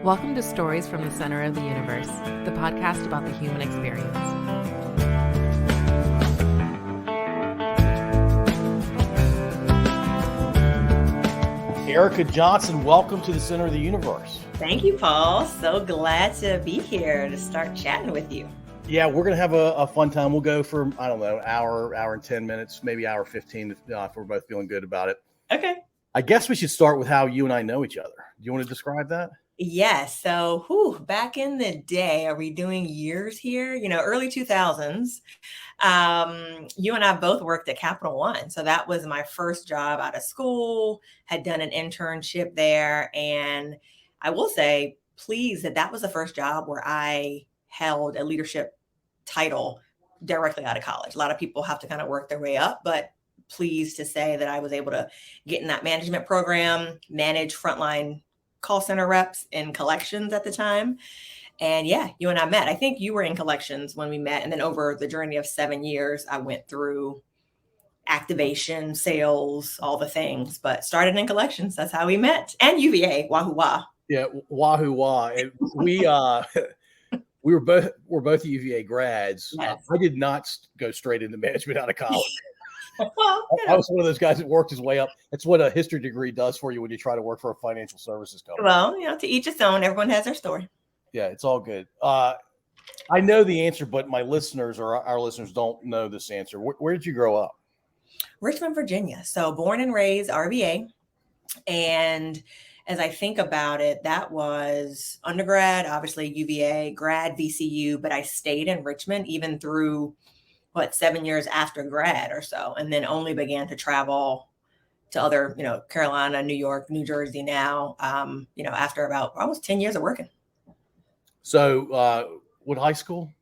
Welcome to Stories from the Center of the Universe, the podcast about the human experience. Erika Johnson, welcome to the Center of the Universe. Thank you, Paul. So glad to be here to start chatting with you. Yeah, we're going to have a fun time. We'll go for, I don't know, hour and 10 minutes, maybe hour 15 if we're both feeling good about it. Okay. I guess we should start with how you and I know each other. Do you want to describe that? Yes. So back in the day, are we doing years here? Early 2000s. You and I both worked at Capital One. So that was my first job out of school, had done an internship there. And I will say, pleased that was the first job where I held a leadership title directly out of college. A lot of people have to kind of work their way up, but pleased to say that I was able to get in that management program, manage frontline call center reps in collections at the time. And yeah, you and I met. I think you were in collections when we met. And then over the journey of 7 years, I went through activation, sales, all the things, but started in collections. That's how we met. And UVA, wahoo wah. Yeah, wahoo wah. And we're both UVA grads. Yes. I did not go straight into management out of college. Well, I was one of those guys that worked his way up. It's what a history degree does for you when you try to work for a financial services company. Well, to each its own. Everyone has their story. Yeah, it's all good. I know the answer, but my listeners or our listeners don't know this answer. Where did you grow up? Richmond, Virginia. So born and raised RVA. And as I think about it, that was undergrad, obviously UVA, grad VCU, but I stayed in Richmond even through 7 years after grad or so, and then only began to travel to other, Carolina, New York, New Jersey now, after about almost 10 years of working. So what high school?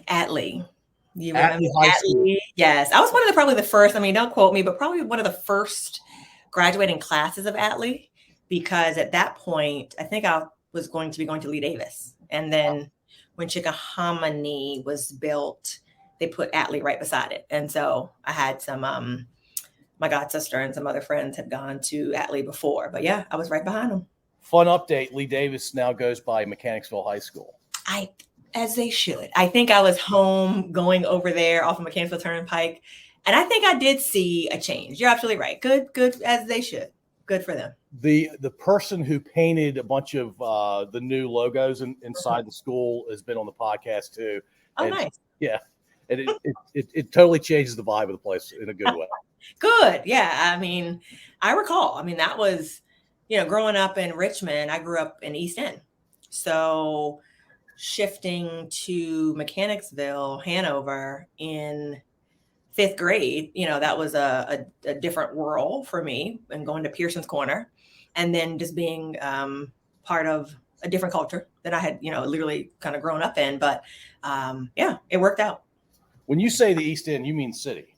Atlee. You remember Atlee? Yes. I was probably the first, don't quote me, but probably one of the first graduating classes of Atlee, because at that point, I think I was going to be going to Lee Davis. And then when Chickahominy was built, they put Atlee right beside it. And so I had some, my god sister and some other friends had gone to Atlee before, but yeah, I was right behind them. Fun update. Lee Davis now goes by Mechanicsville High School. As they should. I think I was home going over there off of Mechanicsville Turnpike. And I think I did see a change. You're absolutely right. Good as they should. Good for them. The person who painted a bunch of the new logos inside the school has been on the podcast too. Oh, and, nice. Yeah. And it totally changes the vibe of the place in a good way. Good. Yeah. I recall. That was, growing up in Richmond, I grew up in East End. So shifting to Mechanicsville, Hanover in 5th grade, that was a different world for me, and going to Pearson's Corner, and then just being part of a different culture that I had, literally kind of grown up in. But it worked out. When you say the East End, you mean city?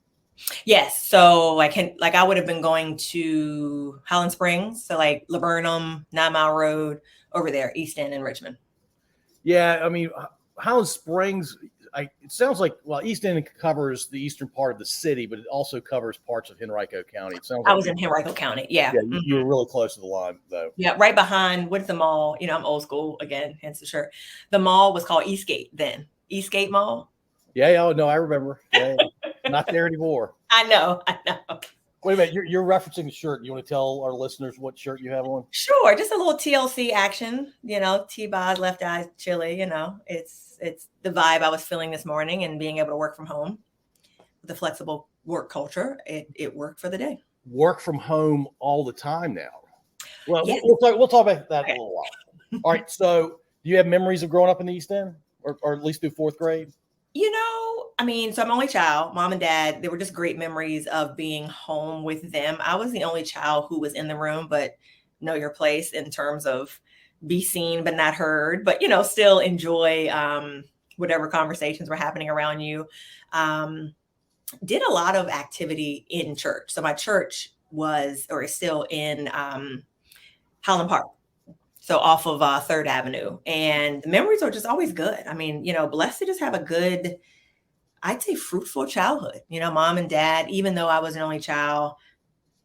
Yes. So I would have been going to Highland Springs, so like Laburnum, 9 Mile Road, over there, East End in Richmond. Yeah. Highland Springs, it sounds like, East End covers the eastern part of the city, but it also covers parts of Henrico County. It sounds like I was in Henrico County. Yeah. Yeah. You were really close to the line though. Yeah. Right behind, what's the mall? I'm old school again, hence the shirt. The mall was called Eastgate then. Eastgate Mall. Yeah. Oh no, I remember. Yeah, not there anymore. I know. Wait a minute. You're referencing the shirt. You want to tell our listeners what shirt you have on? Sure. Just a little TLC action, T-Boz, Left Eye Chili, it's the vibe I was feeling this morning, and being able to work from home with a flexible work culture. It worked for the day. Work from home all the time now. Well, yes. we'll talk about that in a little while. All right. So do you have memories of growing up in the East End or at least through 4th grade? So I'm only child. Mom and dad, they were just great memories of being home with them. I was the only child who was in the room, but know your place in terms of be seen but not heard, but still enjoy whatever conversations were happening around you. Did a lot of activity in church. So my church was, or is still, in Highland Park. So off of 3rd Avenue. And the memories are just always good. Blessed to just have a good, I'd say, fruitful childhood. Mom and dad, even though I was an only child,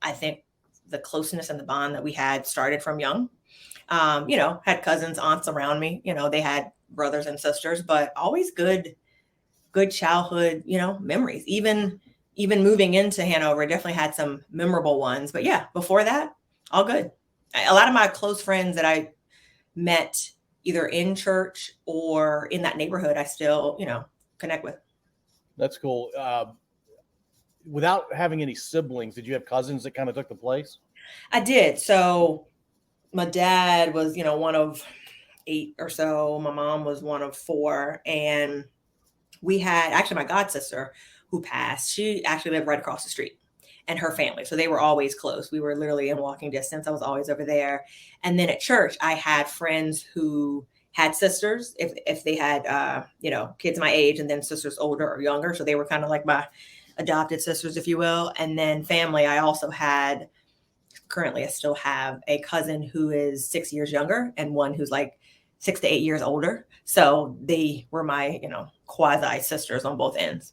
I think the closeness and the bond that we had started from young. Had cousins, aunts around me. They had brothers and sisters, but always good childhood, memories. Even moving into Hanover, definitely had some memorable ones. But yeah, before that, all good. A lot of my close friends that I met either in church or in that neighborhood, I still, connect with. That's cool. Without having any siblings, did you have cousins that kind of took the place? I did. So my dad was, one of 8 or so. My mom was one of 4. And we had actually my god sister who passed. She actually lived right across the street, and her family. So they were always close. We were literally in walking distance. I was always over there. And then at church, I had friends who had sisters, if they had, kids my age, and then sisters older or younger. So they were kind of like my adopted sisters, if you will. And then family, I also had, currently I still have a cousin who is 6 years younger and one who's like 6 to 8 years older. So they were my, quasi sisters on both ends.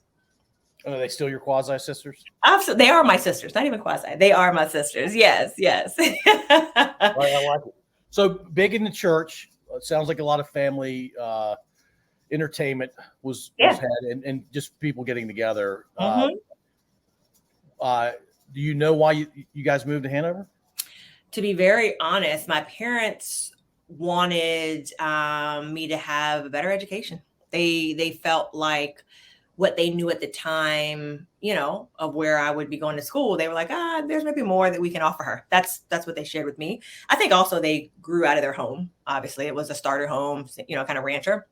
Are they still your quasi sisters? Absolutely. They are my sisters, not even quasi. They are my sisters. Yes. Right, I like it. So big in the church. It sounds like a lot of family entertainment was had, and just people getting together. Mm-hmm. Do you know why you guys moved to Hanover? To be very honest, my parents wanted me to have a better education. They felt like what they knew at the time, of where I would be going to school, they were like, there's maybe more that we can offer her. That's what they shared with me. I think also they grew out of their home. Obviously, it was a starter home, kind of rancher.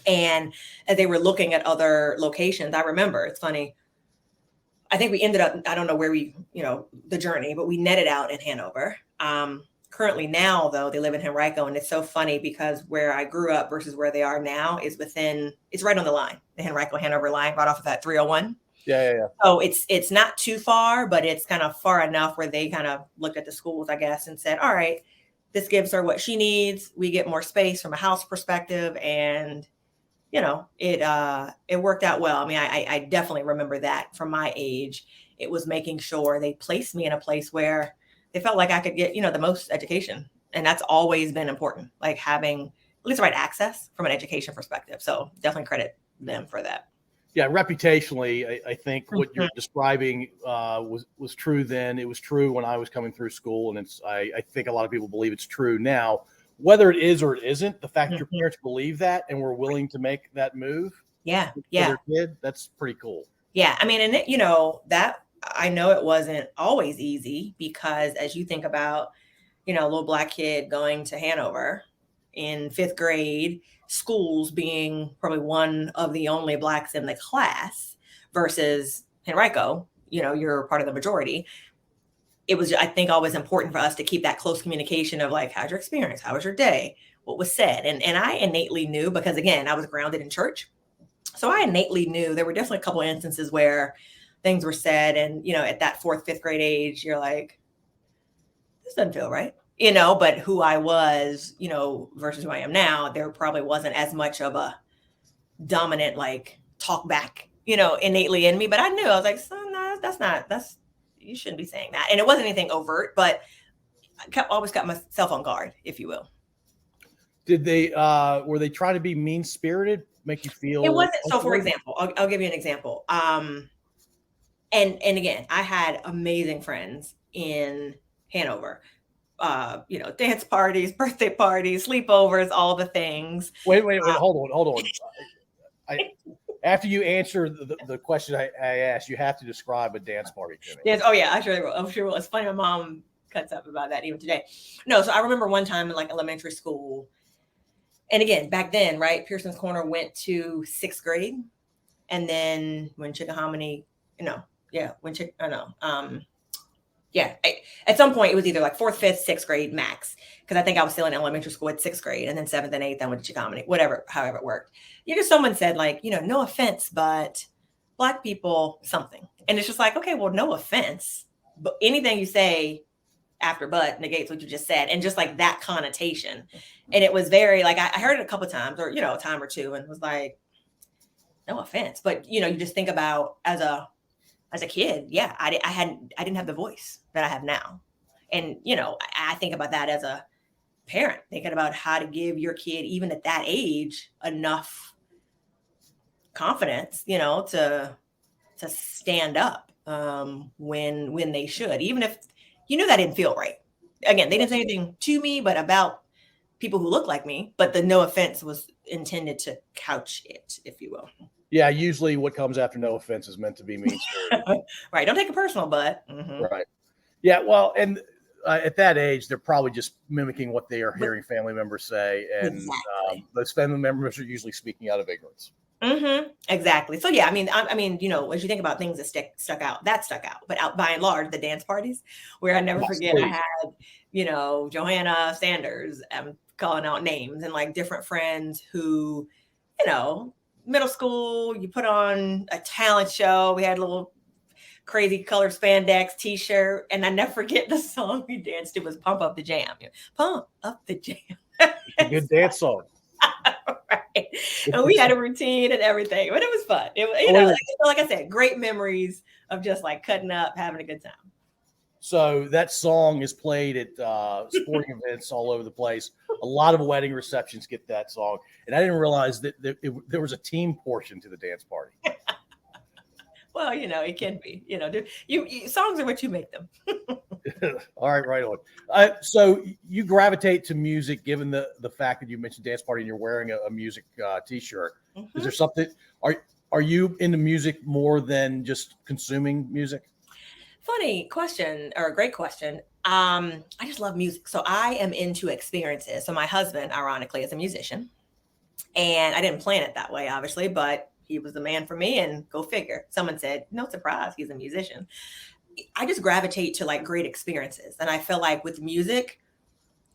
And as they were looking at other locations, I remember, it's funny, I think we ended up, I don't know where we, the journey, but we netted out in Hanover. Currently now, though, they live in Henrico, and it's so funny because where I grew up versus where they are now is it's right on the line, the Henrico Hanover line, right off of that 301. Yeah. So it's not too far, but it's kind of far enough where they kind of looked at the schools, I guess, and said, all right, this gives her what she needs. We get more space from a house perspective, and it worked out well. I mean, I definitely remember that from my age. It was making sure they placed me in a place where they felt like I could get, the most education. And that's always been important, like having at least the right access from an education perspective. So definitely credit them for that. Yeah, reputationally, I think what you're describing was true then. It was true when I was coming through school, and I think a lot of people believe it's true now. Whether it is or it isn't, the fact your parents believe that and were willing to make that move, for their kid, that's pretty cool. Yeah, I mean, and that I know it wasn't always easy, because as you think about, a little Black kid going to Hanover in 5th grade, schools being probably one of the only Blacks in the class versus Henrico, you're part of the majority. It was, I think, always important for us to keep that close communication of like, how's your experience? How was your day? What was said? And I innately knew, because again, I was grounded in church. So I innately knew there were definitely a couple of instances where things were said. And, at that 4th, 5th grade age, you're like, this doesn't feel right, but who I was, versus who I am now, there probably wasn't as much of a dominant, like, talk back, innately in me. But I knew, I was like, no, you shouldn't be saying that. And it wasn't anything overt, but I always got myself on guard, if you will. Did they, were they trying to be mean spirited, make you feel? It wasn't. So for example, I'll give you an example. And again, I had amazing friends in Hanover, dance parties, birthday parties, sleepovers, all the things. Wait, hold on. After you answer the question I asked, you have to describe a dance party to me. Yes. Oh yeah, I sure will. I'm sure will. It's funny. My mom cuts up about that even today. No, so I remember one time in like elementary school, and again, back then, right, Pearson's Corner went to 6th grade, and then when Chickahominy, at some point it was either like 4th, 5th, 6th grade max, because I think I was still in elementary school at 6th grade, and then 7th and 8th I went to Chickahominy, however it worked. Someone said like, no offense, but Black people something, and it's just like, okay, well, no offense, but anything you say after but negates what you just said, and just like that connotation. And it was very like, I heard it a couple of times, or a time or two, and was like, no offense, but you just think about as a kid, I didn't have the voice that I have now. And I think about that as a parent, thinking about how to give your kid, even at that age, enough confidence, to stand up when they should, even if that didn't feel right. Again, they didn't say anything to me, but about people who look like me, but the no offense was intended to couch it, if you will. Yeah, usually what comes after no offense is meant to be mean spirited. Right. Don't take it personal, but Right. Yeah. Well, and at that age, they're probably just mimicking what they are hearing family members say, and exactly. those family members are usually speaking out of ignorance. Exactly. So yeah, I mean, as you think about things that stuck out, but out by and large, the dance parties, where I never forget, I had, Johanna Sanders, calling out names, and like different friends who, middle school, you put on a talent show. We had a little crazy colored spandex t-shirt, and I never forget the song we danced to was "Pump Up the Jam." Pump up the jam. It's a good dance song. Right. And we had a routine and everything, but it was fun. It was, like I said, great memories of just like cutting up, having a good time. So that song is played at sporting events all over the place. A lot of wedding receptions get that song, and I didn't realize that there was a team portion to the dance party. Well, it can be. You songs are what you make them. All right, right on. So you gravitate to music, given the fact that you mentioned dance party and you're wearing a music T-shirt. Is there something? Are you into music more than just consuming music? Funny question, or a great question. I just love music, so I am into experiences. So my husband, ironically, is a musician, and I didn't plan it that way, obviously, but he was the man for me, and go figure. Someone said, no surprise, he's a musician. I just gravitate to like great experiences. And I feel like with music,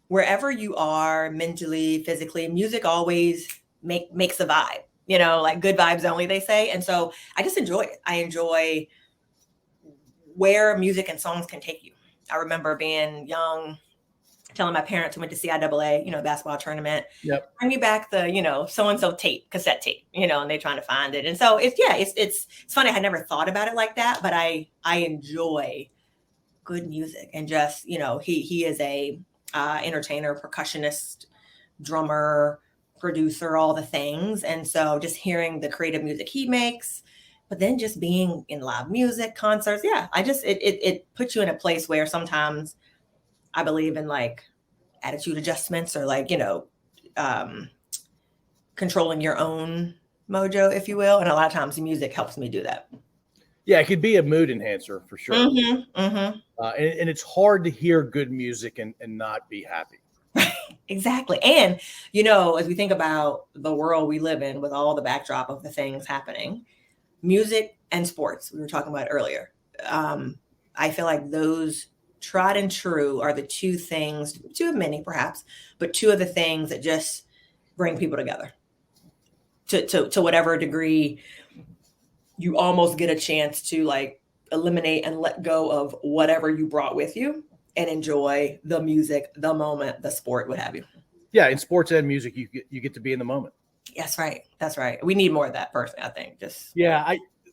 wherever you are mentally, physically, music always makes a vibe, like good vibes only, they say. And so I just enjoy it. I enjoy where music and songs can take you. I remember being young, telling my parents who went to CIAA, basketball tournament, bring me back the, so-and-so cassette tape, and they're trying to find it. And so it's funny. I had never thought about it like that, but I enjoy good music, and just, he is a entertainer, percussionist, drummer, producer, all the things. And so just hearing the creative music he makes, but then just being in live music concerts. Yeah. It puts you in a place where sometimes I believe in like attitude adjustments, or like, controlling your own mojo, if you will. And a lot of times music helps me do that. Yeah, it could be a mood enhancer for sure. And it's hard to hear good music and not be happy. Exactly. And, as we think about the world we live in with all the backdrop of the things happening, music and sports, we were talking about earlier. I feel like those tried and true are the two of many perhaps, but two of the things that just bring people together to whatever degree. You almost get a chance to like eliminate and let go of whatever you brought with you and enjoy the music, the moment, the sport, what have you. Yeah. In sports and music, you get to be in the moment. That's right. That's right. We need more of that, personally, I think.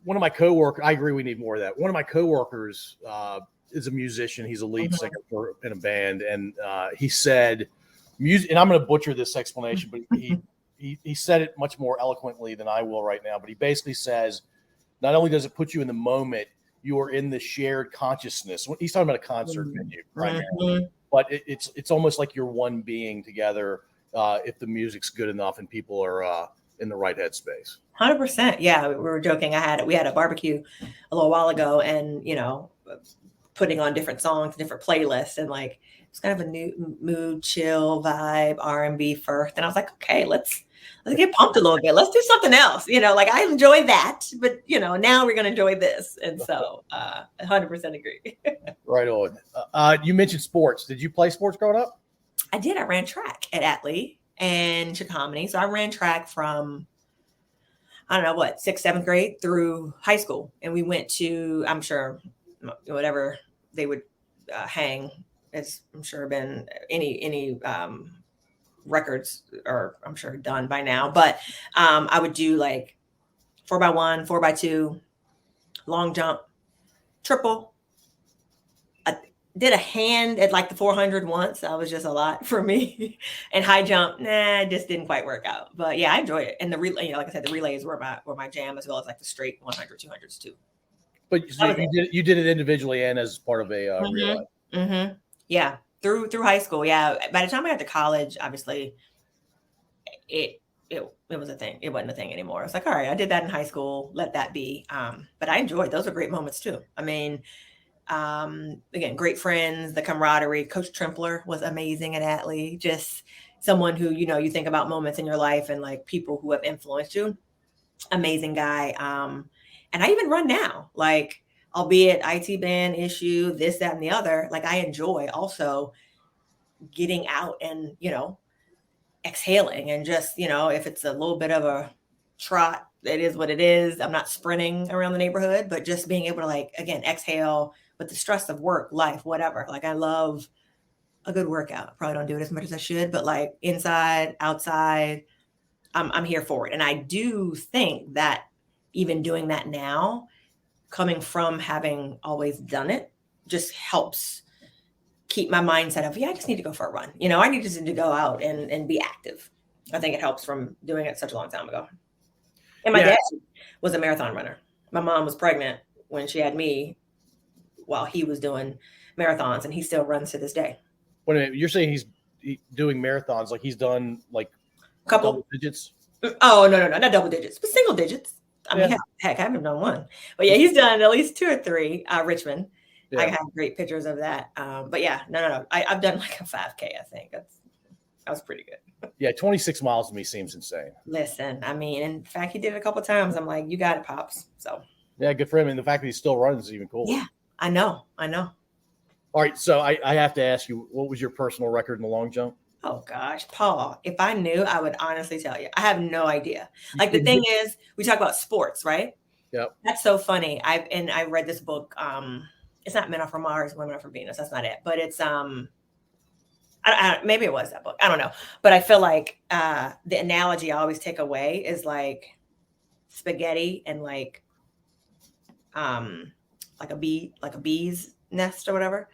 One of my coworkers, I agree we need more of that. One of my coworkers is a musician. He's a lead singer in a band. And he said music, and I'm going to butcher this explanation, but he said it much more eloquently than I will right now. But he basically says, not only does it put you in the moment, you are in the shared consciousness. He's talking about a concert venue primarily, but it's almost like you're one being together if the music's good enough and people are in the right headspace. 100%. Yeah, we were joking. We had a barbecue a little while ago, and putting on different songs, different playlists, and like it's kind of a new mood, chill vibe, R&B first. And I was like, okay, let's get pumped a little bit. Let's do something else. Like I enjoy that, but now we're going to enjoy this. And so 100% agree. Right on. You mentioned sports. Did you play sports growing up? I did. I ran track at Atlee and Chickahominy. So I ran track from, I don't know, 6th, 7th grade through high school. And we went to, I'm sure, whatever they would hang, as I'm sure been any records are, I'm sure, done by now. But I would do like 4x1, 4x2, long jump, triple, did a hand at like the 400 once. That was just a lot for me. And high jump, it just didn't quite work out. But yeah, I enjoy it. And the relay, like I said, the relays were my jam, as well as like the straight 100, 200s too. But so you did it individually and as part of a relay. Mm-hmm. Yeah, through high school. Yeah, by the time I got to college, obviously, it was a thing. It wasn't a thing anymore. It's like, all right, I did that in high school. Let that be. But I enjoyed those. Are great moments too. I mean, again, great friends, the camaraderie. Coach Trempler was amazing at Atlee. Just someone who, you think about moments in your life and like people who have influenced you. Amazing guy. And I even run now, like, albeit IT band issue, this, that, and the other. Like, I enjoy also getting out and, exhaling and just, if it's a little bit of a trot, it is what it is. I'm not sprinting around the neighborhood, but just being able to, like, again, exhale with the stress of work, life, whatever. Like, I love a good workout. I probably don't do it as much as I should, but like inside, outside, I'm here for it. And I do think that even doing that now, coming from having always done it, just helps keep my mindset of, I just need to go for a run. I need to go out and be active. I think it helps from doing it such a long time ago. And my dad was a marathon runner. My mom was pregnant when she had me while he was doing marathons, and he still runs to this day. Wait a minute, you're saying he's doing marathons, like he's done like couple double digits? Oh, no, not double digits, but single digits. I mean, heck, I haven't done one. But yeah, he's done at least 2 or 3. Richmond. Yeah. I have great pictures of that. But yeah, no. I've done like a 5K, I think. That was pretty good. Yeah, 26 miles to me seems insane. Listen, I mean, in fact, he did it a couple of times. I'm like, you got it, Pops. So yeah, good for him. And the fact that he's still running is even cooler. Yeah, I know. All right, so I have to ask you, what was your personal record in the long jump? Oh gosh, Paul, if I knew, I would honestly tell you. I have no idea. Like, the thing is, we talk about sports, right? Yep. That's so funny. I read this book. It's not Men Are From Mars, Women Are From Venus. That's not it. But it's maybe it was that book. I don't know. But I feel like the analogy I always take away is like spaghetti and like a bee's nest or whatever.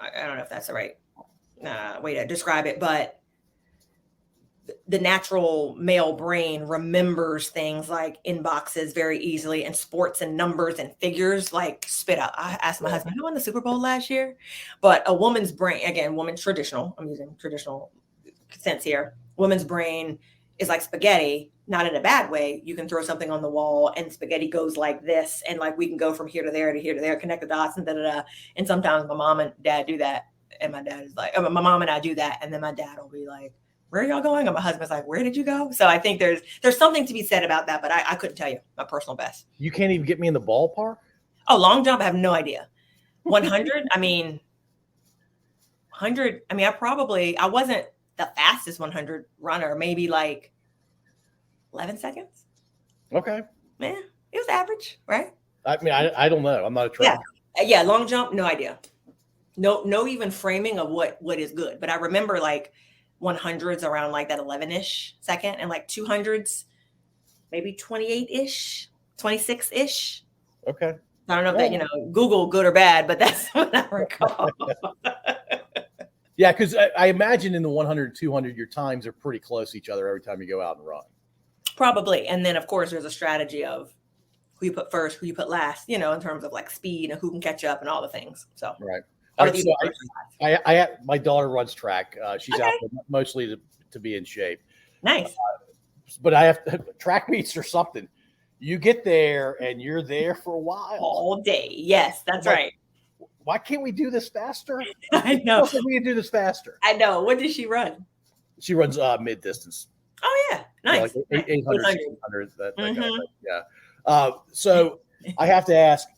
I don't know if that's the right way to describe it, but the natural male brain remembers things like in boxes very easily, and sports and numbers and figures like spit out. I asked my husband, who won the Super Bowl last year? But a woman's brain, again, woman's traditional, I'm using traditional sense here. Woman's brain is like spaghetti, not in a bad way. You can throw something on the wall and spaghetti goes like this. And like, we can go from here to there to here to there, connect the dots and da-da-da. And sometimes my mom and dad do that. And my dad is like, my mom and I do that. And then my dad will be like, where are y'all going? And my husband's like, where did you go? So I think there's something to be said about that, but I couldn't tell you my personal best. You can't even get me in the ballpark? Oh, long jump, I have no idea. 100, I mean, 100, I wasn't the fastest 100 runner, maybe like 11 seconds. Okay. Man, it was average, right? I mean, I don't know. I'm not a trainer. Yeah, long jump, no idea. No even framing of what is good. But I remember like 100s around like that 11-ish second, and like 200s, maybe 28-ish, 26-ish. Okay. I don't know if that, Google good or bad, but that's what I recall. Yeah, because I imagine in the 100, 200, your times are pretty close to each other every time you go out and run. Probably. And then, of course, there's a strategy of who you put first, who you put last, in terms of like speed and who can catch up and all the things. So right. So I my daughter runs track. She's out there mostly to be in shape. Nice. But I have track meets or something. You get there and you're there for a while. All day. Yes, that's right. Why can't we do this faster? I know. We can do this faster. I know. What does she run? She runs mid distance. Oh yeah, nice. Like 800, 600. That kind of thing. Yeah. So I have to ask,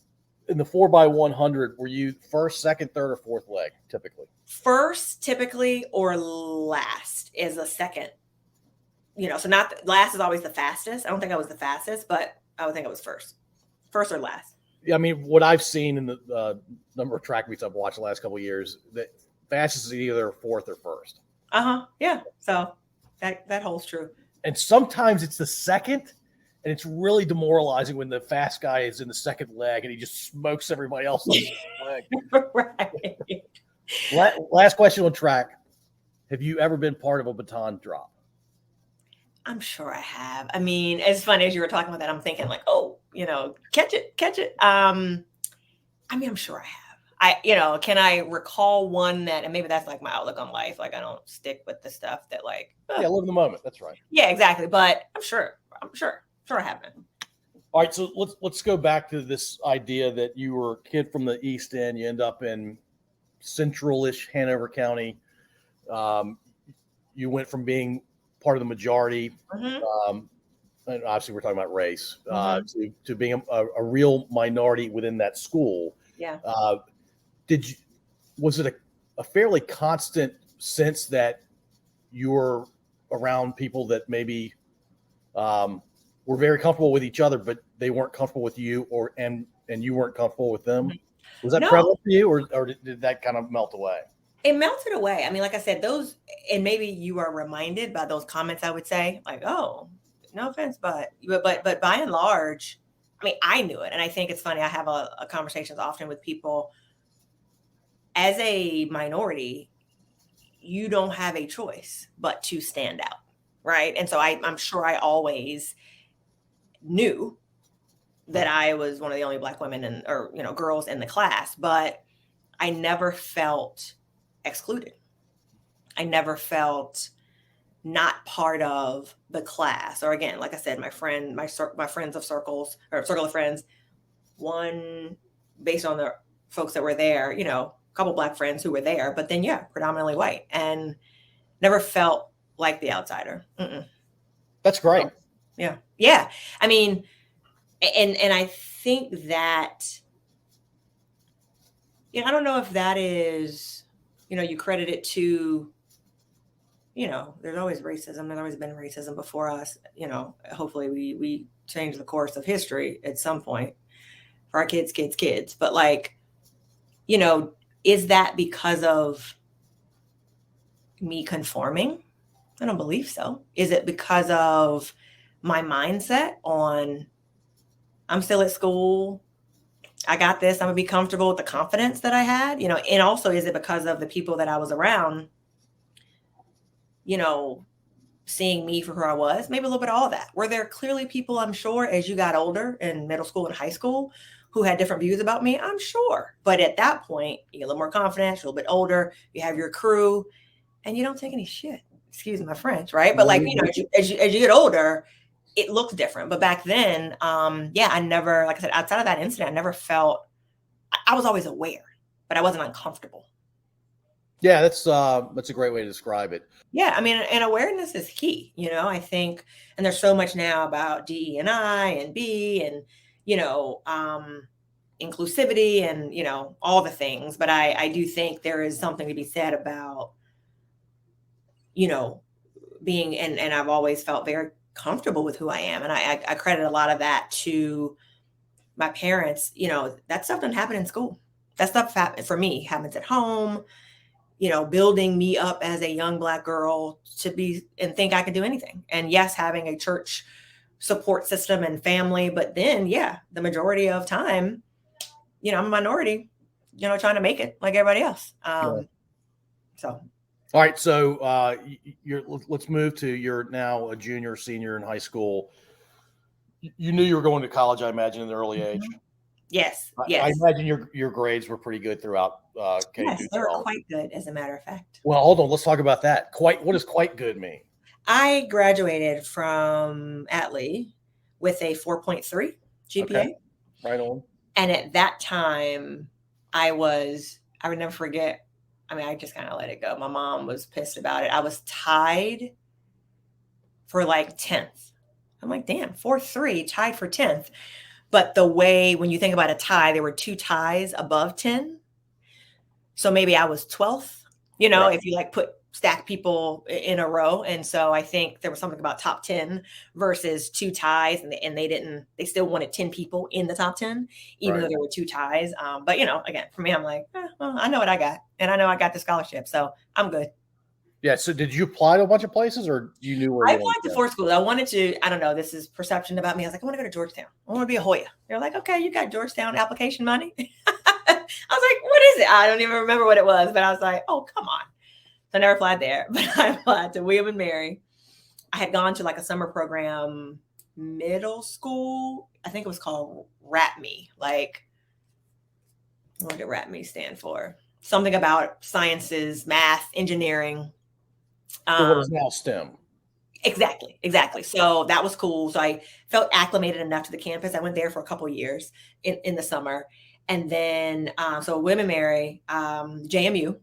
in the 4x100, were you first, second, third, or fourth leg typically? First, typically, or last is a second. So not last is always the fastest. I don't think I was the fastest, but I would think I was first or last. Yeah, I mean, what I've seen in the number of track meets I've watched the last couple of years, the fastest is either fourth or first. Yeah. So that holds true. And sometimes it's the second, And it's really demoralizing when the fast guy is in the second leg and he just smokes everybody else on the leg. Right. Last question on track. Have you ever been part of a baton drop? I'm sure I have. I mean, as funny as you were talking about that, I'm thinking like, oh, catch it. I mean, I'm sure I have. Can I recall one that, and maybe that's like my outlook on life. Like I don't stick with the stuff that like, yeah, live in the moment. That's right. Yeah, exactly. But I'm sure I haven't. All right. So let's go back to this idea that you were a kid from the East End. You end up in central-ish Hanover County. You went from being part of the majority, and obviously we're talking about race, to being a real minority within that school. Yeah. Was it a fairly constant sense that you were around people that maybe were very comfortable with each other, but they weren't comfortable with you, and you weren't comfortable with them? Was that prevalent for you, or did that kind of melt away? It melted away. I mean, like I said, those, and maybe you are reminded by those comments, I would say, like, oh, no offense, but by and large, I mean, I knew it. And I think it's funny. I have a conversations often with people. As a minority, you don't have a choice but to stand out, right? And so I'm sure I always knew that I was one of the only Black women or girls in the class, but I never felt excluded. I never felt not part of the class. Or again, like I said, my friends of circles or circle of friends, one based on the folks that were there, a couple Black friends who were there, but then predominantly white, and never felt like the outsider. That's great. Yeah. I mean, and I think that, I don't know if that is, you credit it to, there's always racism. There's always been racism before us. Hopefully we change the course of history at some point for our kids. But like, is that because of me conforming? I don't believe so. Is it because of my mindset on I'm still at school, I got this, I'm gonna be comfortable with the confidence that I had, and also is it because of the people that I was around, seeing me for who I was? Maybe a little bit of all of that. Were there clearly people, I'm sure, as you got older in middle school and high school who had different views about me? I'm sure. But at that point, you get a little more confident, you're a little bit older, you have your crew, and you don't take any shit. Excuse my French, right? But like, as you get older, it looks different. But back then, I never, like I said, outside of that incident, I never felt, I was always aware, but I wasn't uncomfortable. Yeah, that's a great way to describe it. Yeah, I mean, and awareness is key, I think, and there's so much now about DE&I and B and, inclusivity and, all the things. But I do think there is something to be said about, being, and I've always felt very comfortable with who I am. And I credit a lot of that to my parents. That stuff doesn't happen in school. That stuff for me happens at home, building me up as a young Black girl to be and think I could do anything. And yes, having a church support system and family, but then, the majority of time, I'm a minority, trying to make it like everybody else. So. All right, so let's move to you're now a junior, senior in high school. You knew you were going to college, I imagine, in the early age. Yes. I imagine your grades were pretty good throughout K-12. Yes, they were quite good, as a matter of fact. Well, hold on, let's talk about that. What does quite good mean? I graduated from Atlee with a 4.3 GPA. Okay. Right on. And at that time, I would never forget. I mean, I just kind of let it go. My mom was pissed about it. I was tied for like 10th. I'm like, damn, 4.3, tied for 10th. But the way, when you think about a tie, there were 2 ties above 10. So maybe I was 12th, right. If you stack people in a row. And so I think there was something about top 10 versus 2 ties. And they still wanted 10 people in the top 10, even though there were 2 ties. But, again, for me, I'm like, well, I know what I got. And I know I got the scholarship. So I'm good. Yeah. So did you apply to a bunch of places, or you knew where I you applied wanted to to 4 schools. I wanted to, I don't know, this is perception about me. I was like, I want to go to Georgetown. I want to be a Hoya. They're like, okay, you got Georgetown application money. I was like, what is it? I don't even remember what it was, but I was like, oh, come on. So I never applied there, but I applied to William and Mary. I had gone to like a summer program, middle school. I think it was called RATME. Like, what did RATME stand for? Something about sciences, math, engineering. So what is now STEM? Exactly. So that was cool. So I felt acclimated enough to the campus. I went there for a couple of years in the summer. And then, so Women Marry, JMU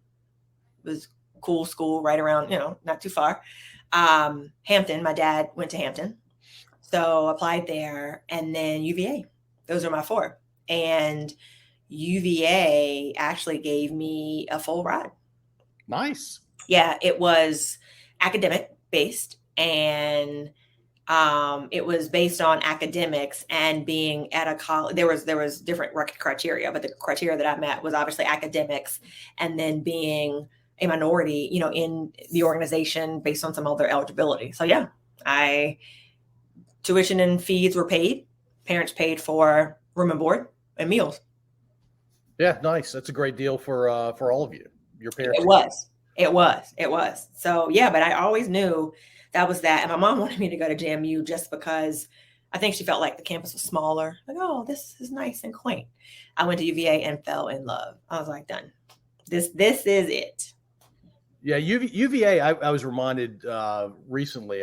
was cool school right around, not too far. Hampton, my dad went to Hampton. So applied there. And then UVA. Those are my 4. And UVA actually gave me a full ride. Nice. Yeah, it was academic based. And it was based on academics and being at a college. There was different criteria, but the criteria that I met was obviously academics, and then being a minority, in the organization based on some other eligibility. So yeah, tuition and fees were paid. Parents paid for room and board and meals. Yeah, nice. That's a great deal for all of you. Your parents. It was. So yeah, but I always knew that was that. And my mom wanted me to go to JMU just because I think she felt like the campus was smaller. Like, oh, this is nice and quaint. I went to UVA and fell in love. I was like, done. This is it. Yeah, UVA. I was reminded recently.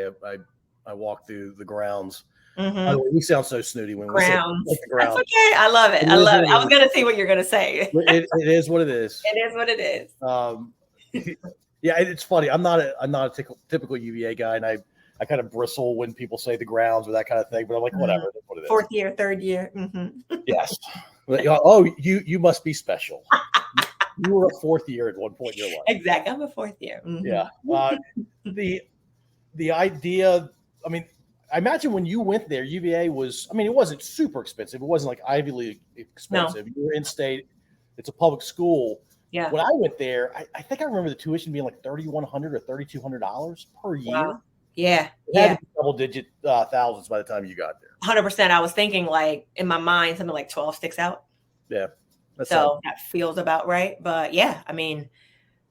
I walked through the grounds. Mm-hmm. By the way, we sound so snooty when grounds. We say the grounds. That's okay. I love it. I love it. I was gonna see what you're gonna say. It is what it is. It is what it is. Yeah, it's funny. I'm not a typical UVA guy, and I kind of bristle when people say the grounds or that kind of thing. But I'm like, whatever. That's what it is. 4th year, 3rd year. Mm-hmm. Yes. Oh, you must be special. You were a 4th year at one point in your life. Exactly. I'm a 4th year. Mm-hmm. Yeah. The idea. I mean, I imagine when you went there, UVA was. I mean, it wasn't super expensive. It wasn't like Ivy League expensive. No. You were in state. It's a public school. Yeah. When I went there, I think I remember the tuition being like $3,100 or $3,200 per year. Wow. Yeah. It had to be double-digit thousands by the time you got there. 100%. I was thinking, like, in my mind, something like 12 sticks out. Yeah. So that feels about right. But yeah, I mean,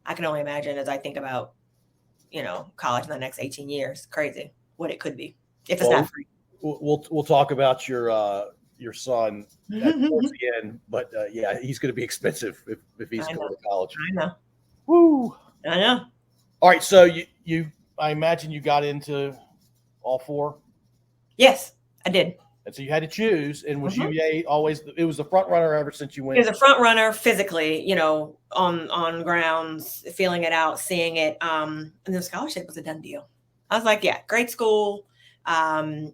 I can only imagine as I think about, college in the next 18 years. Crazy what it could be if it's not free. We'll talk about your son towards the end, but yeah, he's going to be expensive if he's going to college. I know. Woo! I know. All right, so I imagine you got into all 4. Yes, I did. And so you had to choose, and was UVA always? It was the front runner ever since you went. It was a front runner physically, on grounds, feeling it out, seeing it. And the scholarship was a done deal. I was like, yeah, great school, and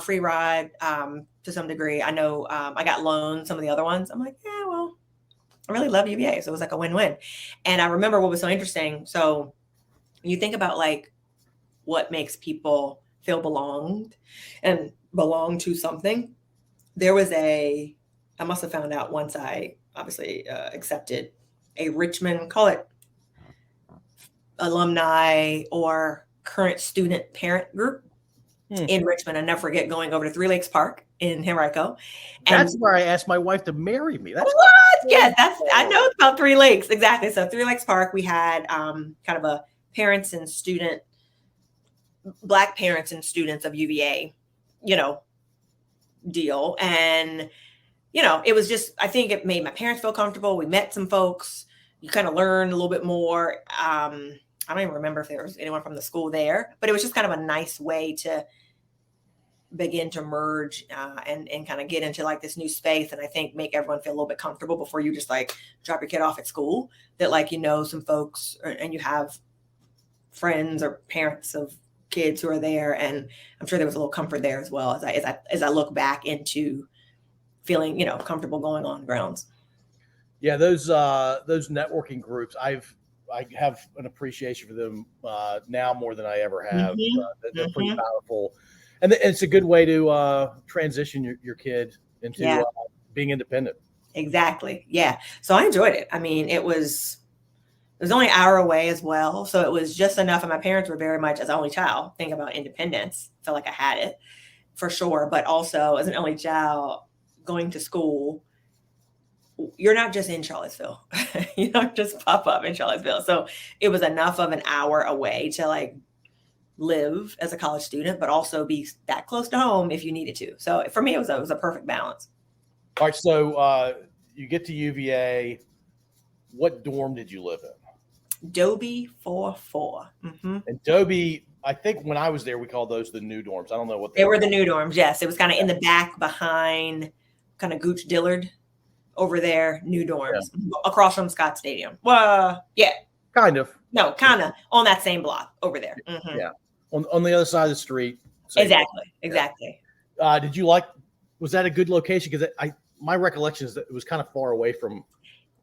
free ride. To some degree. I know I got loaned some of the other ones. I'm like, yeah, well, I really love UVA. So it was like a win-win. And I remember what was so interesting. So you think about like what makes people feel belonged and belong to something. There was I must have found out once I obviously accepted a Richmond, call it alumni or current student parent group in Richmond. I never forget going over to 3 Lakes Park in Henrico. And that's where I asked my wife to marry me. That's what? Yes, I know about 3 Lakes. Exactly. So 3 Lakes Park, we had kind of a Black parents and students of UVA, deal. And, it was just, I think it made my parents feel comfortable. We met some folks. You kind of learned a little bit more. I don't even remember if there was anyone from the school there, but it was just kind of a nice way to begin to merge and kind of get into like this new space. And I think make everyone feel a little bit comfortable before you just like drop your kid off at school, that like, some folks and you have friends or parents of kids who are there. And I'm sure there was a little comfort there as well as I look back into feeling, comfortable going on grounds. Yeah. Those networking groups, I have an appreciation for them now more than I ever have. They're pretty powerful. And it's a good way to transition your kid into being independent. Exactly. Yeah. So I enjoyed it. I mean, it was It was only an hour away as well. So it was just enough. And my parents were very much, as an only child, think about independence. Felt like I had it for sure. But also as an only child going to school, you're not just in Charlottesville. You don't just pop up in Charlottesville. So it was enough of an hour away to like live as a college student, but also be that close to home if you needed to. So for me, it was a perfect balance. All right. So you get to UVA. What dorm did you live in? Dobie 4-4. Mm-hmm. And Dobie, I think when I was there, we called those the new dorms. I don't know what they were. The new dorms. Yes. It was kind of in the back behind kind of Gooch Dillard over there, new dorms across from Scott Stadium. Well, yeah. Kind of. No, kind of on that same block over there. Mm-hmm. Yeah. On the other side of the street. Exactly. Did you was that a good location? Because my recollection is that it was kind of far away from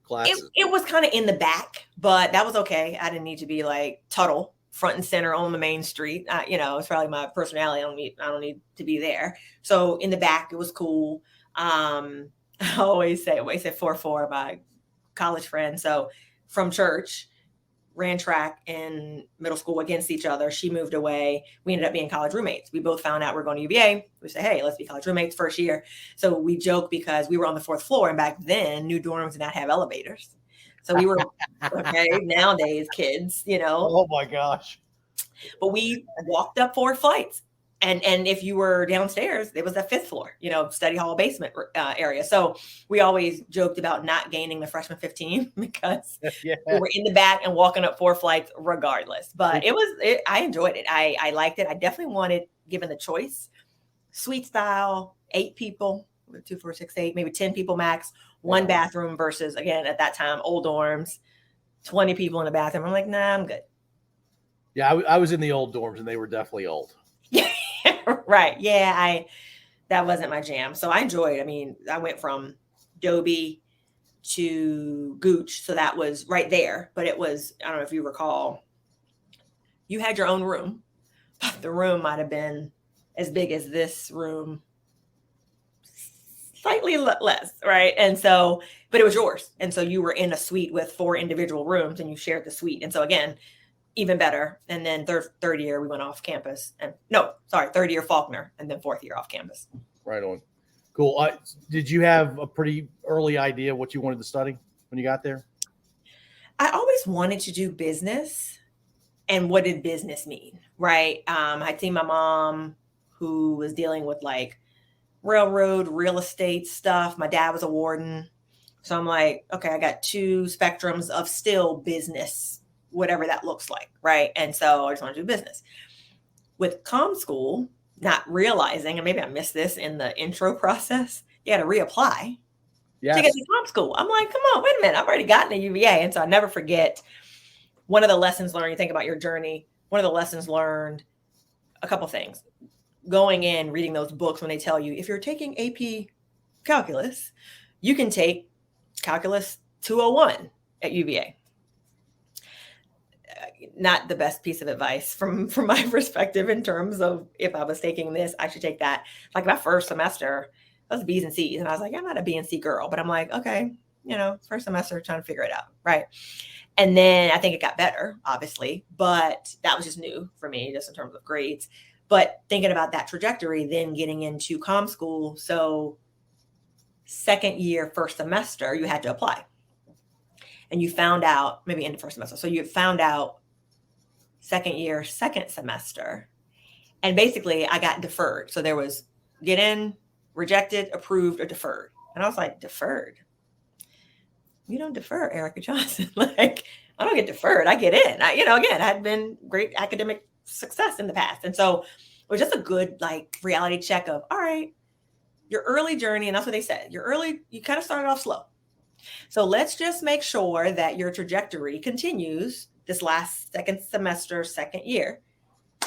classes. It was kind of in the back, but that was okay. I didn't need to be like Tuttle front and center on the main street. It's probably my personality. I don't need to be there. So in the back, it was cool. I always say 4-4, my college friend. So from church, ran track in middle school against each other. She moved away. We ended up being college roommates. We both found out we're going to UVA. We said, hey, let's be college roommates first year. So we joke because we were on the 4th floor, and back then new dorms did not have elevators. So we were okay. Nowadays, kids, Oh my gosh. But we walked up 4 flights. And if you were downstairs, it was the 5th floor, study hall basement area. So we always joked about not gaining the freshman 15 because we were in the back and walking up 4 flights regardless. But I enjoyed it. I liked it. I definitely wanted, given the choice, suite style, 8 people, 2, 4, 6, 8, maybe 10 people max, 1 bathroom versus, again, at that time, old dorms, 20 people in the bathroom. I'm like, nah, I'm good. Yeah, I was in the old dorms and they were definitely old. Right. Yeah, that wasn't my jam. So I enjoyed. I mean, I went from Dobie to Gooch. So that was right there. But it was, I don't know if you recall, you had your own room, but the room might have been as big as this room, slightly less. Right. And so, but it was yours. And so you were in a suite with 4 individual rooms and you shared the suite. And so again, even better. And then third year we went off campus, and third year Faulkner, and then 4th year off campus. Right on. Cool. Did you have a pretty early idea what you wanted to study when you got there? I always wanted to do business. And what did business mean? Right. I'd seen my mom, who was dealing with like railroad, real estate stuff. My dad was a warden. So I'm like, okay, I got 2 spectrums of still business, whatever that looks like, right? And so I just want to do business. With comm school, not realizing, and maybe I missed this in the intro process, you had to reapply to get to comm school. I'm like, come on, wait a minute, I've already gotten a UVA. And so I never forget one of the lessons learned. You think about your journey, one of the lessons learned, a couple things. Going in, reading those books when they tell you, if you're taking AP calculus, you can take calculus 201 at UVA. Not the best piece of advice from my perspective in terms of if I was taking this, I should take that. Like my first semester, that was B's and C's. And I was like, I'm not a B and C girl, but I'm like, okay, first semester trying to figure it out. Right. And then I think it got better, obviously, but that was just new for me, just in terms of grades. But thinking about that trajectory, then getting into comm school. So 2nd year, first semester, you had to apply. And you found out, maybe in the first semester. So you found out 2nd year, 2nd semester. And basically I got deferred. So there was get in, rejected, approved, or deferred. And I was like, deferred? You don't defer, Erika Johnson. Like, I don't get deferred. I get in. Again, I had been great academic success in the past. And so it was just a good reality check of, all right, your early journey. And that's what they said. You kind of started off slow. So let's just make sure that your trajectory continues this last 2nd semester, 2nd year.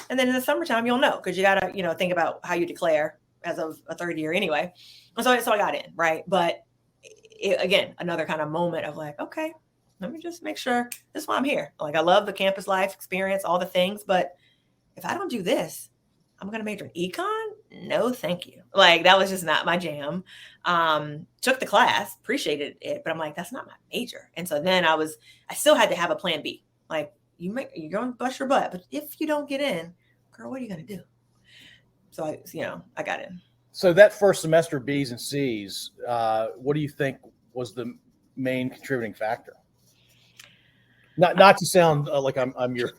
And then in the summertime, you'll know, because you got to, think about how you declare as of a 3rd year anyway. And so I got in, right? But again, another kind of moment of like, okay, let me just make sure this is why I'm here. Like, I love the campus life experience, all the things, but if I don't do this, I'm going to major in econ. No, thank you. Like, that was just not my jam. Took the class, appreciated it, but I'm like, that's not my major. And so then I still had to have a plan B. Like, you're going to bust your butt, but if you don't get in, girl, what are you going to do? So I got in. So that first semester, B's and C's, what do you think was the main contributing factor? Not to sound like I'm your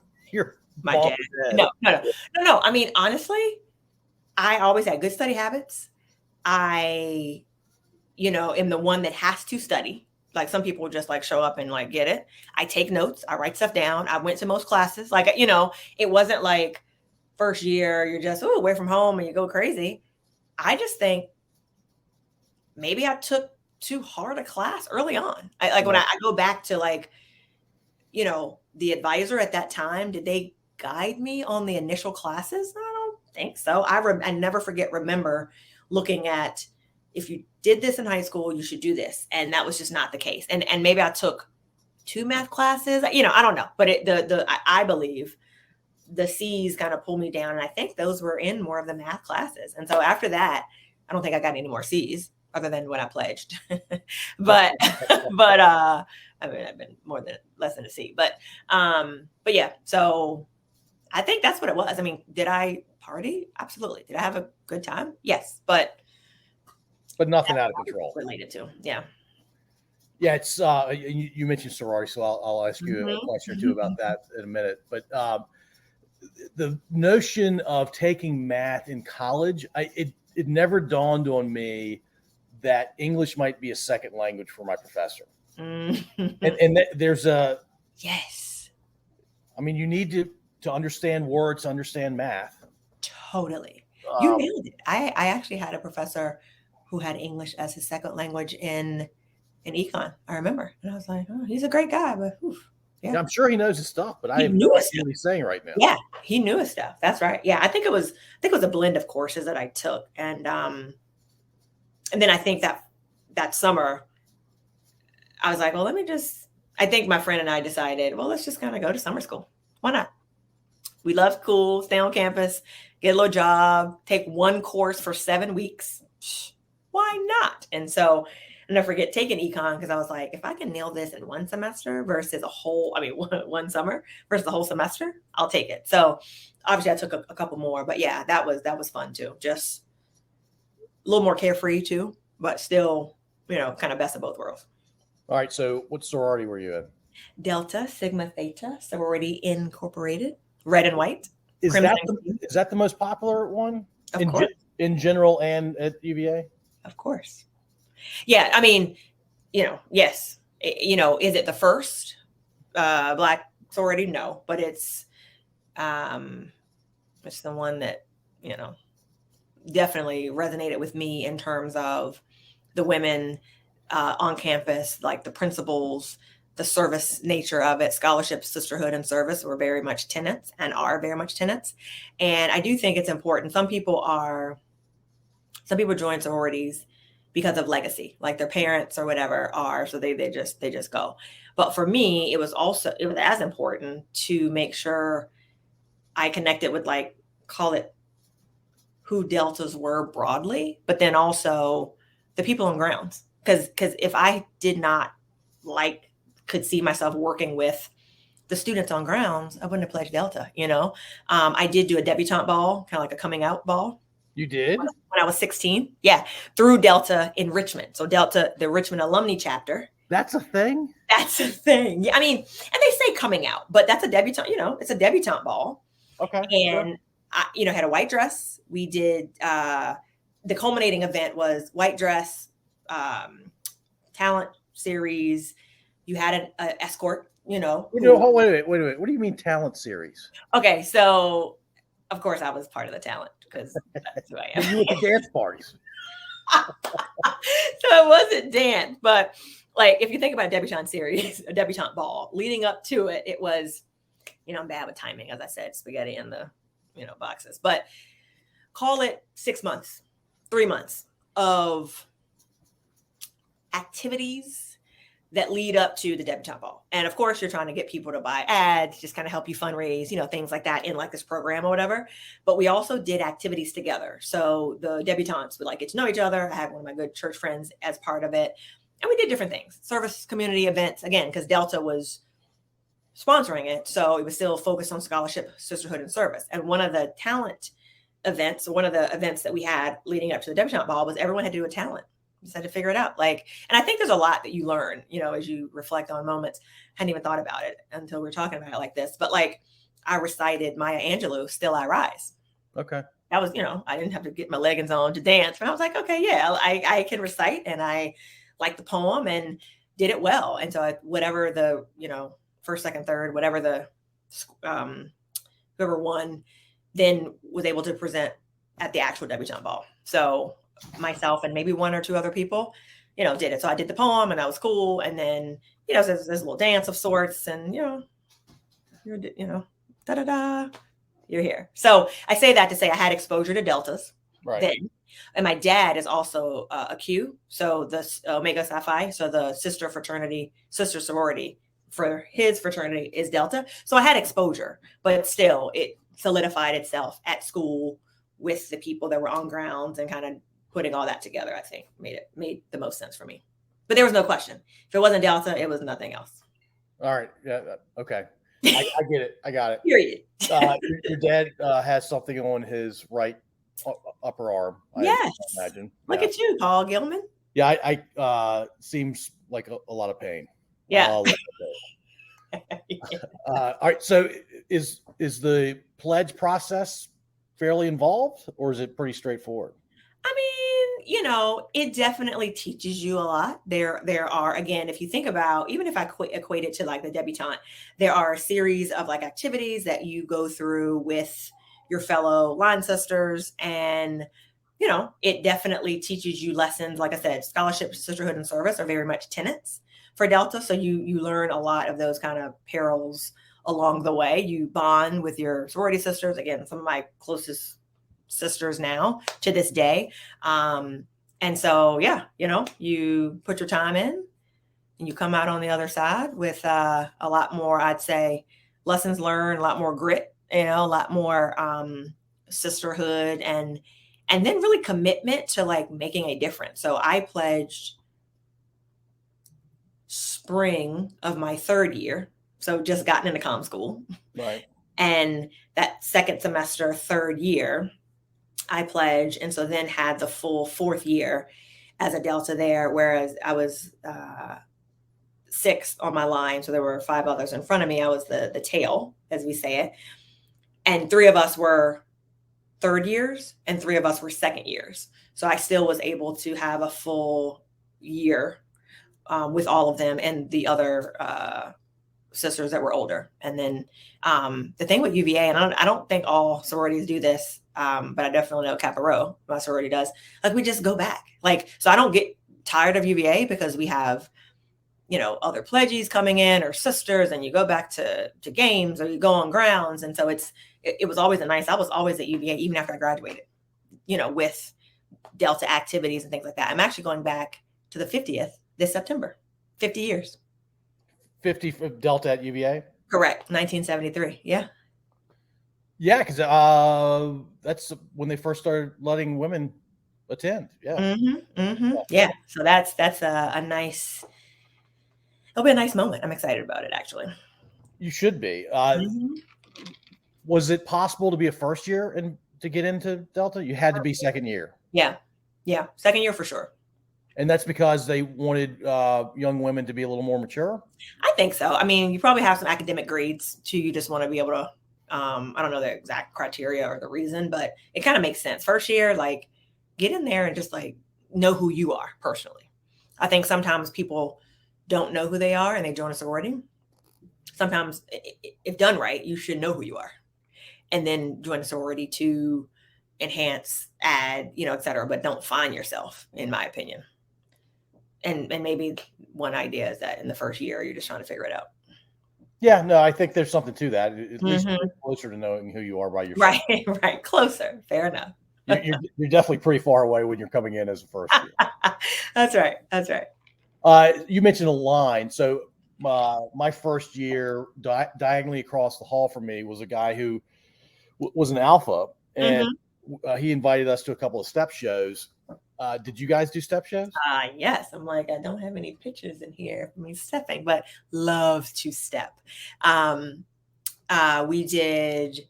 my dad. No. I mean, honestly, I always had good study habits. I, am the one that has to study. Like, some people just like show up and like get it. I take notes. I write stuff down. I went to most classes. Like, it wasn't like first year you're just away from home and you go crazy. I just think maybe I took too hard a class early on. When I go back to like, the advisor at that time, did they guide me on the initial classes? I don't think so. I never remember looking at, if you did this in high school, you should do this. And that was just not the case. And maybe I took 2 math classes, I don't know, but I believe the C's kind of pulled me down. And I think those were in more of the math classes. And so after that, I don't think I got any more C's other than when I pledged, but I mean, I've been less than a C, but yeah, so I think that's what it was. I mean, did I party? Absolutely. Did I have a good time? Yes, but nothing out of control related to. Yeah. Yeah. It's, you mentioned sorority, so I'll ask you a question or two about that in a minute, but, the notion of taking math in college, it never dawned on me that English might be a second language for my professor. And there's yes. I mean, you need to understand words, understand math. Totally. You nailed it. I actually had a professor who had English as his second language in econ. I remember. And I was like, oh, he's a great guy, but yeah, I'm sure he knows his stuff, but I have no idea what he's saying right now. Yeah, he knew his stuff. That's right. Yeah, I think it was a blend of courses that I took, and then I think that summer, I was like, well, I think my friend and I decided, well, let's just kind of go to summer school. Why not? We love school, stay on campus, get a little job, take one course for 7 weeks. Why not? And so I'll never forget taking econ, because I was like, if I can nail this in one semester versus one summer versus the whole semester, I'll take it. So obviously I took a couple more, but yeah, that was fun too. Just a little more carefree too, but still, kind of best of both worlds. All right. So what sorority were you in? Delta Sigma Theta Sorority Incorporated, red and white. Is that the most popular one? Of course. In general and at UVA? Of course. Yeah. I mean, yes. Is it the first Black sorority? No, but it's the one that, definitely resonated with me in terms of the women on campus, like the principals, the service nature of it. Scholarship, sisterhood, and service were very much tenets and are very much tenets. And I do think it's important. Some people join sororities because of legacy, like their parents or whatever are, so they just go. But for me, it was as important to make sure I connected with, like, call it who Deltas were broadly, but then also the people on grounds. Because if I did not could see myself working with the students on grounds, I wouldn't have pledged Delta, I did do a debutante ball, kind of like a coming out ball. You did? When I was 16. Yeah. Through Delta in Richmond. So Delta, the Richmond alumni chapter. That's a thing? That's a thing. Yeah. I mean, and they say coming out, but that's a debutante, it's a debutante ball. Okay. And I, had a white dress. We did, the culminating event was white dress, talent series. You had an escort, Wait a minute. What do you mean talent series? Okay. So of course I was part of the talent, because that's who I am. You went to dance parties. So it wasn't dance, but like, if you think about a debutante series, a debutante ball, leading up to it, it was, I'm bad with timing, as I said, spaghetti in the, boxes, but call it 6 months, 3 months of activities, that lead up to the debutante ball. And of course, you're trying to get people to buy ads, just kind of help you fundraise, things like that in like this program or whatever. But we also did activities together. So the debutantes would like get to know each other. I had one of my good church friends as part of it. And we did different things, service, community events, again, because Delta was sponsoring it. So it was still focused on scholarship, sisterhood, and service. And one of the talent events, one of the events that we had leading up to the debutante ball was everyone had to do a talent. Just had to figure it out. And I think there's a lot that you learn, as you reflect on moments. I hadn't even thought about it until we were talking about it like this. But I recited Maya Angelou, Still I Rise. Okay. That was, I didn't have to get my leggings on to dance. But I was like, okay, yeah, I can recite, and I liked the poem and did it well. And so whatever the, first, second, third, whatever the, whoever won, then was able to present at the actual debutante ball. So myself and maybe one or two other people, did it. So I did the poem, and that was cool. And then, there's a little dance of sorts, and, you're, da-da-da, you're here. So I say that to say I had exposure to deltas then. And my dad is also a Q. So the Omega Psi Phi, so the sister sorority for his fraternity is Delta. So I had exposure, but still it solidified itself at school with the people that were on grounds, and kind of putting all that together, I think made the most sense for me. But there was no question. If it wasn't Delta, it was nothing else. All right. Yeah. Okay. I get it. I got it. Period. Your dad has something on his right upper arm. Yes. I imagine. Look at you, Paul Gilman. Yeah. I seems like a lot of pain. Yeah. All right. So is the pledge process fairly involved, or is it pretty straightforward? I mean, it definitely teaches you a lot. There are, again, if you think about, even if I equate it to like the debutante, there are a series of like activities that you go through with your fellow line sisters. And, it definitely teaches you lessons. Like I said, scholarship, sisterhood, and service are very much tenets for Delta. So you learn a lot of those kind of perils along the way. You bond with your sorority sisters. Again, some of my closest sisters now to this day. And so, yeah, you put your time in and you come out on the other side with a lot more, I'd say, lessons learned, a lot more grit, a lot more sisterhood, and then really commitment to like making a difference. So I pledged spring of my third year. So just gotten into comm school. Right. And that second semester, third year, I pledged. And so then had the full fourth year as a Delta there, whereas I was sixth on my line. So there were 5 others in front of me. I was the tail, as we say it. And 3 of us were third years and 3 of us were second years. So I still was able to have a full year with all of them and the other sisters that were older. And then the thing with UVA, and I don't think all sororities do this, but I definitely know Kappa Rho, my sorority does. Like we just go back. So I don't get tired of UVA because we have, other pledges coming in or sisters, and you go back to games or you go on grounds. And so it was always I was always at UVA even after I graduated, with Delta activities and things like that. I'm actually going back to the 50th this September, 50 years. 50 for Delta at UVA? Correct. 1973. Yeah. Yeah, because that's when they first started letting women attend. Yeah. Mm-hmm, mm-hmm. Yeah. So that's a nice, it'll be a nice moment. I'm excited about it, actually. You should be. Mm-hmm. Was it possible to be a first year and to get into Delta? You had to be second year. Yeah. Yeah. Second year for sure. And that's because they wanted young women to be a little more mature? I think so. I mean, you probably have some academic grades too. You just want to be able to, I don't know the exact criteria or the reason, but it kind of makes sense. First year, get in there and just know who you are personally. I think sometimes people don't know who they are and they join a sorority. Sometimes if done right, you should know who you are and then join a sorority to enhance, add, et cetera, but don't find yourself, in my opinion. And maybe one idea is that in the first year, you're just trying to figure it out. Yeah, no, I think there's something to that. At least closer to knowing who you are by yourself. Right. Closer. Fair enough. You're definitely pretty far away when you're coming in as a first year. That's right. You mentioned a line. So my first year, diagonally across the hall from me was a guy who was an alpha, and he invited us to a couple of step shows. Did you guys do step shows? Yes. I'm like, I don't have any pictures in here for me stepping, but love to step. We did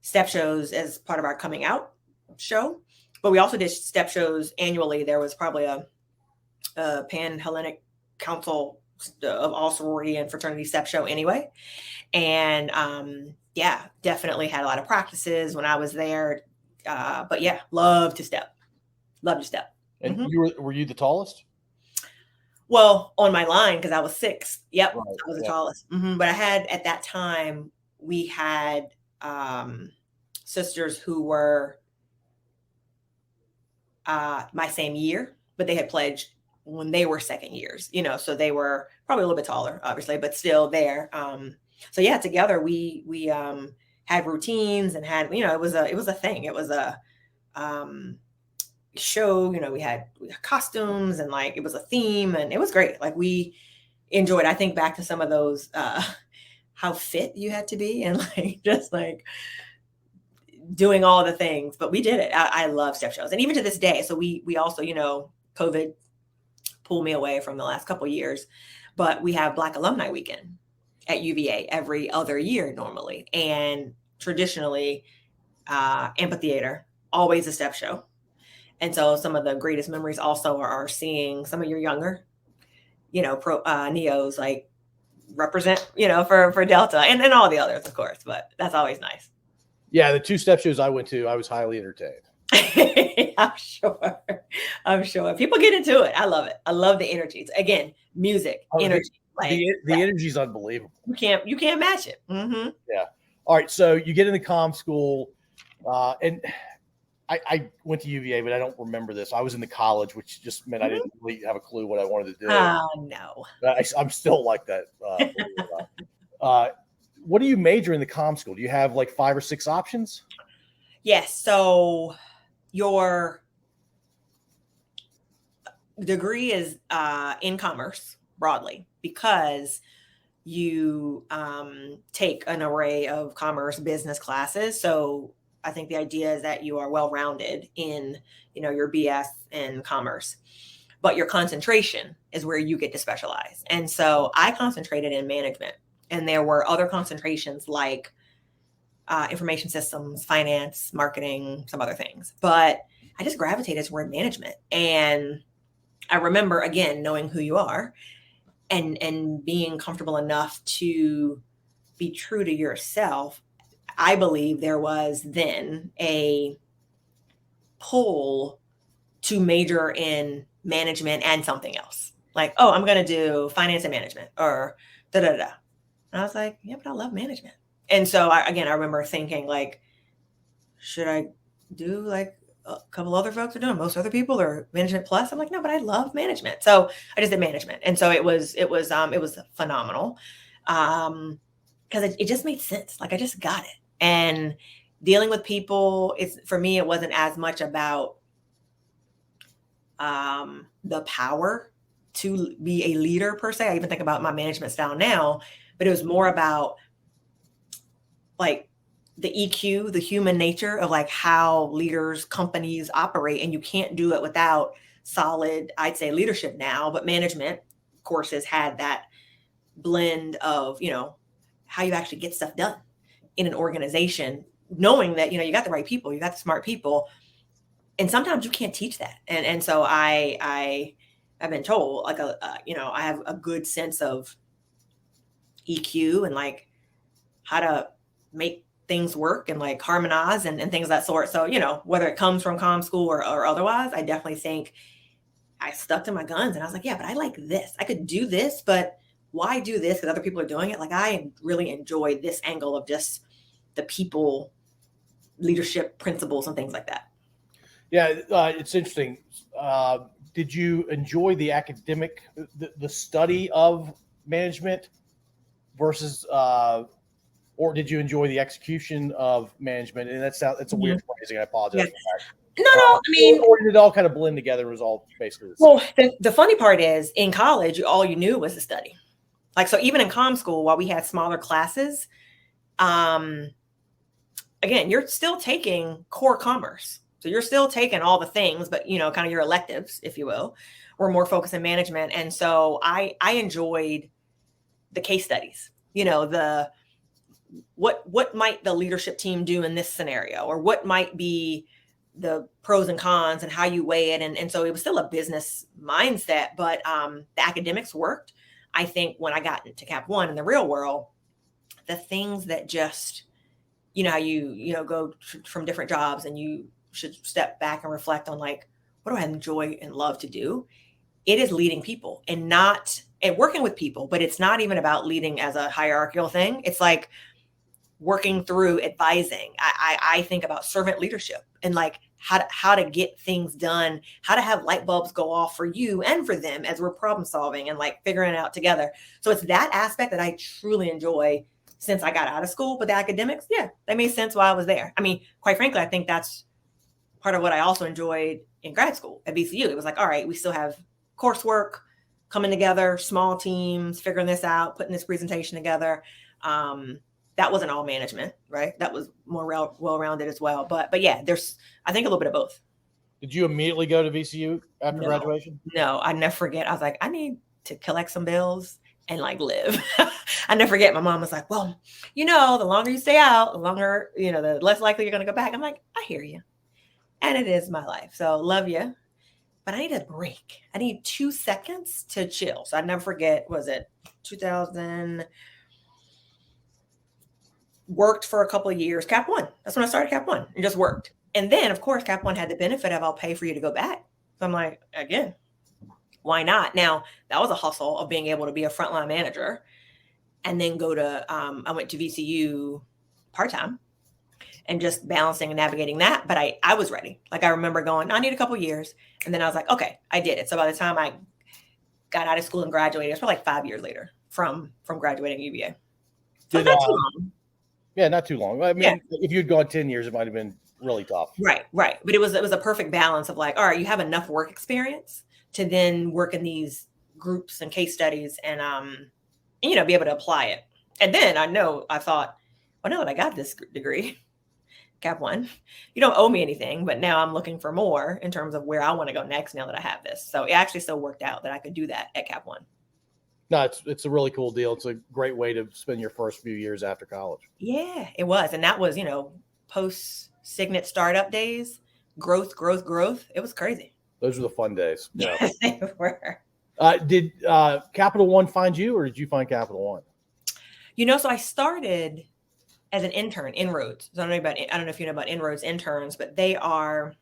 step shows as part of our coming out show, but we also did step shows annually. There was probably a Pan-Hellenic Council of all sorority and fraternity step show anyway. And yeah, definitely had a lot of practices when I was there. But yeah, love to step. And were you the tallest? Well, on my line, because I was 6. Yep, Right, I was the tallest. But I had, at that time, we had sisters who were my same year, but they had pledged when they were second years, so they were probably a little bit taller, obviously, but still there. So yeah, together we had routines and had, it was a thing. It was a show, we had costumes and like, it was a theme and it was great. Like we enjoyed, I think back to some of those, how fit you had to be and like, just like doing all the things, but we did it. I love step shows. And even to this day. So we also, COVID pulled me away from the last couple of years, but we have Black Alumni Weekend at UVA every other year normally. And traditionally, amphitheater, always a step show. And so some of the greatest memories also are seeing some of your younger, neos like represent, for Delta and all the others, of course, but that's always nice. Yeah, the 2 step shows I went to, I was highly entertained. I'm sure. People get into it. I love it. I love the energies. Again, music, energy. The energy is unbelievable. You can't match it. Yeah. All right. So you get into comm school, and I went to UVA, but I don't remember this. I was in the college, which just meant I didn't really have a clue what I wanted to do. Oh no. I'm still like that. What do you major in the comm school? Do you have like 5 or 6 options? Yes. So your degree is in commerce broadly because you take an array of commerce business classes. So I think the idea is that you are well-rounded in, your BS in commerce, but your concentration is where you get to specialize. And so I concentrated in management, and there were other concentrations like information systems, finance, marketing, some other things, but I just gravitated toward management. And I remember, again, knowing who you are and being comfortable enough to be true to yourself. I believe there was then a pull to major in management and something else. Like, oh, I'm going to do finance and management or da-da-da. And I was like, yeah, but I love management. And so I remember thinking like, should I do like a couple other folks are doing? Most other people are management plus. I'm like, no, but I love management. So I just did management. And so it was phenomenal. Because it just made sense. Like I just got it. And dealing with people, for me, it wasn't as much about the power to be a leader per se. I even think about my management style now, but it was more about like the EQ, the human nature of like how leaders, companies operate. And you can't do it without solid, I'd say, leadership now, but management courses had that blend of, how you actually get stuff done in an organization, knowing that, you got the right people, you got the smart people. And sometimes you can't teach that. And so I've been told like, I have a good sense of EQ and like how to make things work and like harmonize and things of that sort. So, whether it comes from comm school or otherwise, I definitely think I stuck to my guns and I was like, yeah, but I like this. I could do this, but why do this? Because other people are doing it. Like I really enjoy this angle of just the people, leadership principles and things like that. Yeah, it's interesting. Did you enjoy the academic, the study of management versus, or did you enjoy the execution of management? And that's a weird phrasing. I apologize. No, I mean, or did it all kind of blend together? It was all basically the same? Well, the funny part is in college, all you knew was to study. Like, so even in comm school, while we had smaller classes, again, you're still taking core commerce. So you're still taking all the things, but, kind of your electives, if you will, were more focused in management. And so I enjoyed the case studies, the what might the leadership team do in this scenario, or what might be the pros and cons and how you weigh it. And so it was still a business mindset, but the academics worked. I think when I got into Cap One in the real world, the things that just, how you go from different jobs and you should step back and reflect on, like, what do I enjoy and love to do? It is leading people and working with people, but it's not even about leading as a hierarchical thing. It's like working through advising. I think about servant leadership and like how to get things done, how to have light bulbs go off for you and for them as we're problem solving and like figuring it out together. So it's that aspect that I truly enjoy since I got out of school. But the academics, yeah, that made sense while I was there. I mean, quite frankly, I think that's part of what I also enjoyed in grad school at VCU. It was like, all right, we still have coursework coming together, small teams, figuring this out, putting this presentation together. That wasn't all management, right? That was more well-rounded as well. But yeah, there's, I think, a little bit of both. Did you immediately go to VCU after graduation? No, I never forget. I was like, I need to collect some bills and like live. I never forget. My mom was like, well, the longer you stay out, the longer, the less likely you're going to go back. I'm like, I hear you. And it is my life. So love you. But I need a break. I need 2 seconds to chill. So I never forget, was it 2000? Worked for a couple of years. Cap One. That's when I started Cap One. It just worked. And then, of course, Cap One had the benefit of, I'll pay for you to go back. So I'm like, again, why not? Now, that was a hustle of being able to be a frontline manager and then go to, I went to VCU part-time and just balancing and navigating that. But I was ready. Like, I remember going, I need a couple of years. And then I was like, okay, I did it. So by the time I got out of school and graduated, it was probably like 5 years later from graduating UVA. So not too long. Yeah, not too long. I mean, if you'd gone 10 years, it might have been really tough. Right. But it was a perfect balance of like, all right, you have enough work experience to then work in these groups and case studies and be able to apply it. And then I thought, well, now that I got this degree, Cap One, you don't owe me anything, but now I'm looking for more in terms of where I want to go next now that I have this. So it actually still worked out that I could do that at Cap One. No, it's a really cool deal. It's a great way to spend your first few years after college. Yeah, it was. And that was, post-Signet startup days, growth. It was crazy. Those were the fun days. Yeah. Yes, they were. Did Capital One find you, or did you find Capital One? So I started as an intern, Inroads. So I don't know if you know about Inroads interns, but they are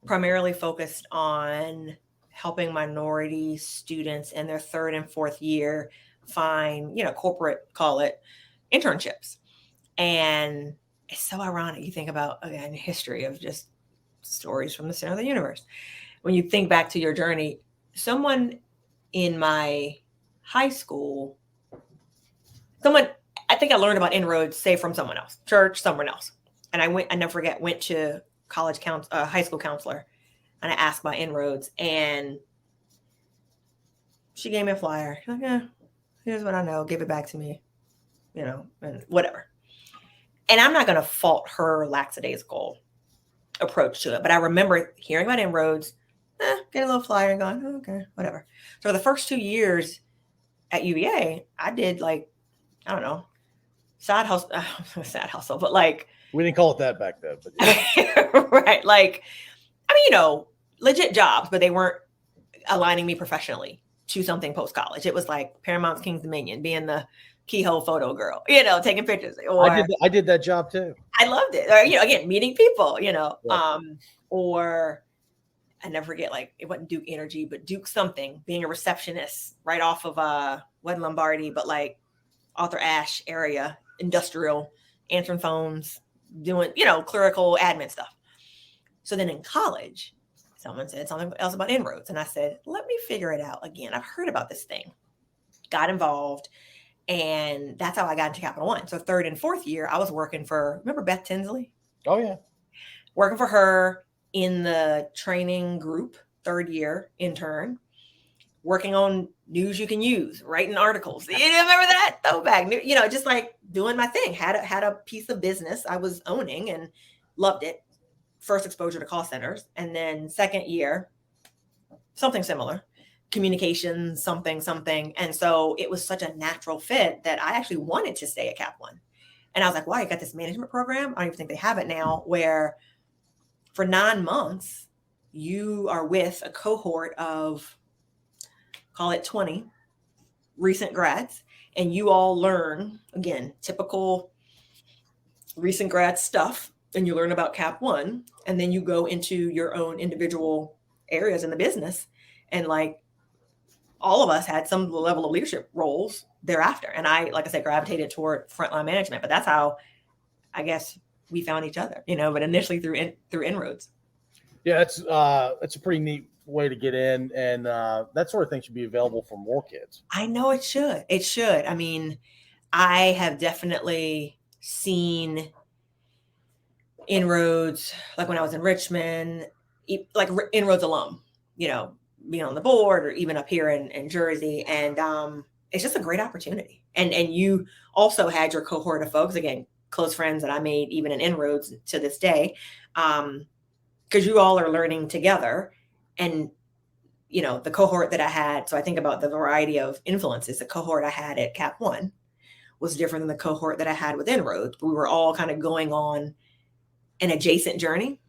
primarily focused on helping minority students in their third and fourth year find, corporate, call it, internships. And it's so ironic. You think about, again, history of just stories from the center of the universe. When you think back to your journey, someone in my high school, I think I learned about Inroads, say from someone else, church, someone else. And I never forget, went to high school counselor, and I asked about Inroads, and she gave me a flyer. She's like, here's what I know. Give it back to me, and whatever. And I'm not going to fault her lackadaisical approach to it. But I remember hearing about Inroads, get a little flyer and going, okay, whatever. So for the first 2 years at UVA, I did side hustle, but like. We didn't call it that back then. But yeah. Right. Like, legit jobs, but they weren't aligning me professionally to something post-college. It was like Paramount's King's Dominion, being the keyhole photo girl, taking pictures. Or I did that job too. I loved it. Or, again, meeting people, Yeah. Or I never forget, like, it wasn't Duke Energy, but Duke something, being a receptionist right off of wasn't Lombardi, but like Arthur Ashe area, industrial, answering phones, doing, clerical admin stuff. So then in college, someone said something else about Inroads. And I said, let me figure it out again. I've heard about this thing, got involved. And that's how I got into Capital One. So third and fourth year, I was working for, remember Beth Tinsley? Oh, yeah. working for her in the training group, 3rd year intern, working on news you can use, writing articles. You remember that? Throwback, just like doing my thing. Had a piece of business I was owning and loved it. First exposure to call centers. And then 2nd year, something similar, communications, something. And so it was such a natural fit that I actually wanted to stay at Cap One. And I was like, wow, you got this management program. I don't even think they have it now, where for 9 months, you are with a cohort of, call it 20 recent grads, and you all learn, again, typical recent grad stuff, and you learn about Cap One, and then you go into your own individual areas in the business. And like all of us had some level of leadership roles thereafter. And I, like I said, gravitated toward frontline management, but that's how I guess we found each other, but initially through inroads. Yeah, that's a pretty neat way to get in, and that sort of thing should be available for more kids. I know it should. It should. I mean, I have definitely seen inroads, like when I was in Richmond, like inroads alum, being on the board or even up here in Jersey. And it's just a great opportunity. And you also had your cohort of folks, again, close friends that I made even in inroads to this day, because you all are learning together. And, the cohort that I had, so I think about the variety of influences, the cohort I had at Cap One was different than the cohort that I had with inroads. We were all kind of going on an adjacent journey,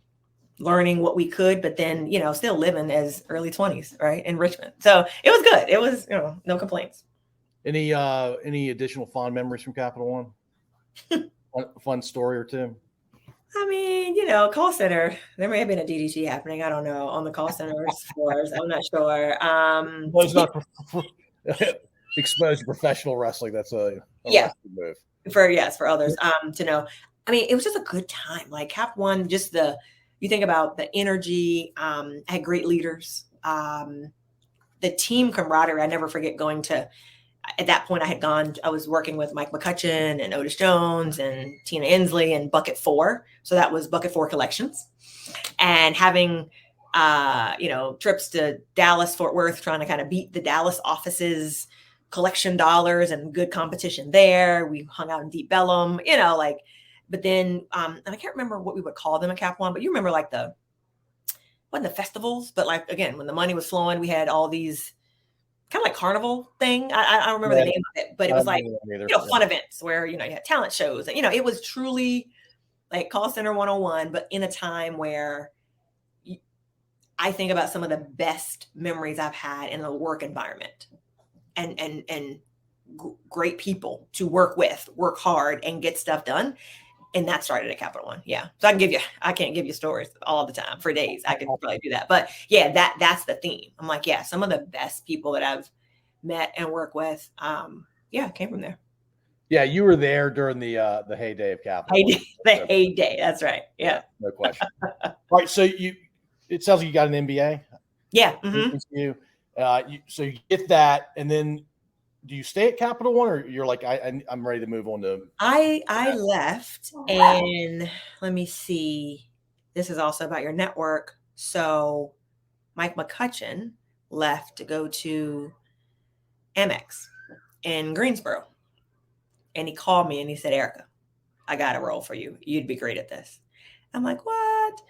learning what we could, but then, still living as early 20s, right, in Richmond. So it was good. It was, no complaints. Any additional fond memories from Capital One? Fun story or two? I mean, call center, there may have been a DDT happening. I don't know, on the call center's floors. I'm not sure. Well, it's not exposed to professional wrestling. That's a wrestling move. For others to know. I mean, it was just a good time. Like Cap One, just you think about the energy, I had great leaders, the team camaraderie. I never forget going to, at that point I was working with Mike McCutcheon and Otis Jones and Tina Inslee and Bucket 4. So that was Bucket 4 Collections, and having, trips to Dallas, Fort Worth, trying to kind of beat the Dallas office's collection dollars, and good competition there. We hung out in Deep Ellum, but then, and I can't remember what we would call them at Cap One, but you remember like wasn't the festivals, but like, again, when the money was flowing, we had all these kind of like carnival thing. I don't remember the name of it, but it was like, fun events where, you had talent shows, and, it was truly like call center 101, but in a time where I think about some of the best memories I've had in the work environment, and great people to work with, work hard and get stuff done. And that started at Capital One. Yeah. So I can't give you stories all the time for days. I could probably do that. But yeah, that's the theme. I'm like, yeah, some of the best people that I've met and worked with, came from there. Yeah, you were there during the heyday of Capital One. The heyday. That's right. Yeah. No question. All right. So it sounds like you got an MBA. Yeah. Mm-hmm. So you get that, and then do you stay at Capital One, or you're like, I'm ready to move on to? I left, and let me see. This is also about your network. So Mike McCutcheon left to go to Amex in Greensboro. And he called me and he said, Erika, I got a role for you. You'd be great at this. I'm like, what?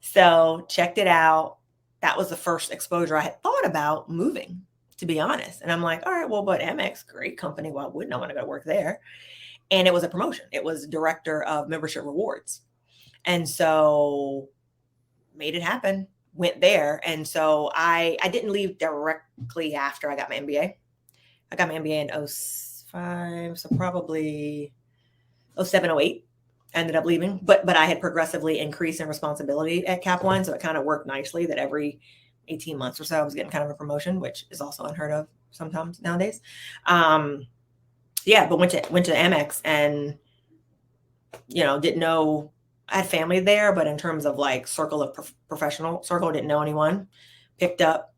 So checked it out. That was the first exposure I had thought about moving, to be honest. And I'm like, all right, well, but Amex, great company. Why wouldn't I want to go work there? And it was a promotion. It was director of membership rewards. And so made it happen, went there. And so I didn't leave directly after I got my MBA. I got my MBA in 05, so probably 07, 08. Ended up leaving, but I had progressively increased in responsibility at Cap One. So it kind of worked nicely that every 18 months or so I was getting kind of a promotion, which is also unheard of sometimes nowadays. But went to Amex, and, didn't know, I had family there, but in terms of like circle of professional circle, didn't know anyone. Picked up,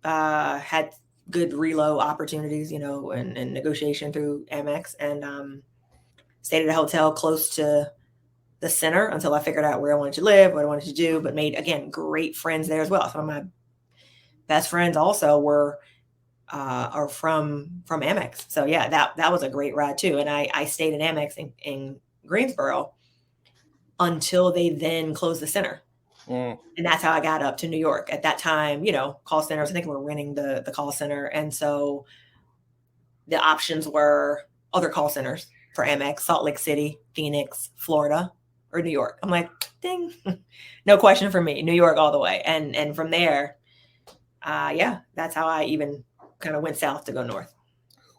had good relo opportunities, and negotiation through Amex, and stayed at a hotel close to the center until I figured out where I wanted to live, what I wanted to do, but made, again, great friends there as well. Some of my best friends also are from Amex. So yeah, that was a great ride too. And I stayed at Amex in Greensboro until they then closed the center. And that's how I got up to New York. At that time, call centers, I think we were renting the call center. And so the options were other call centers for Amex, Salt Lake City, Phoenix, Florida, or New York. I'm like, ding, no question for me, New York all the way. And from there, that's how I even kind of went south to go north.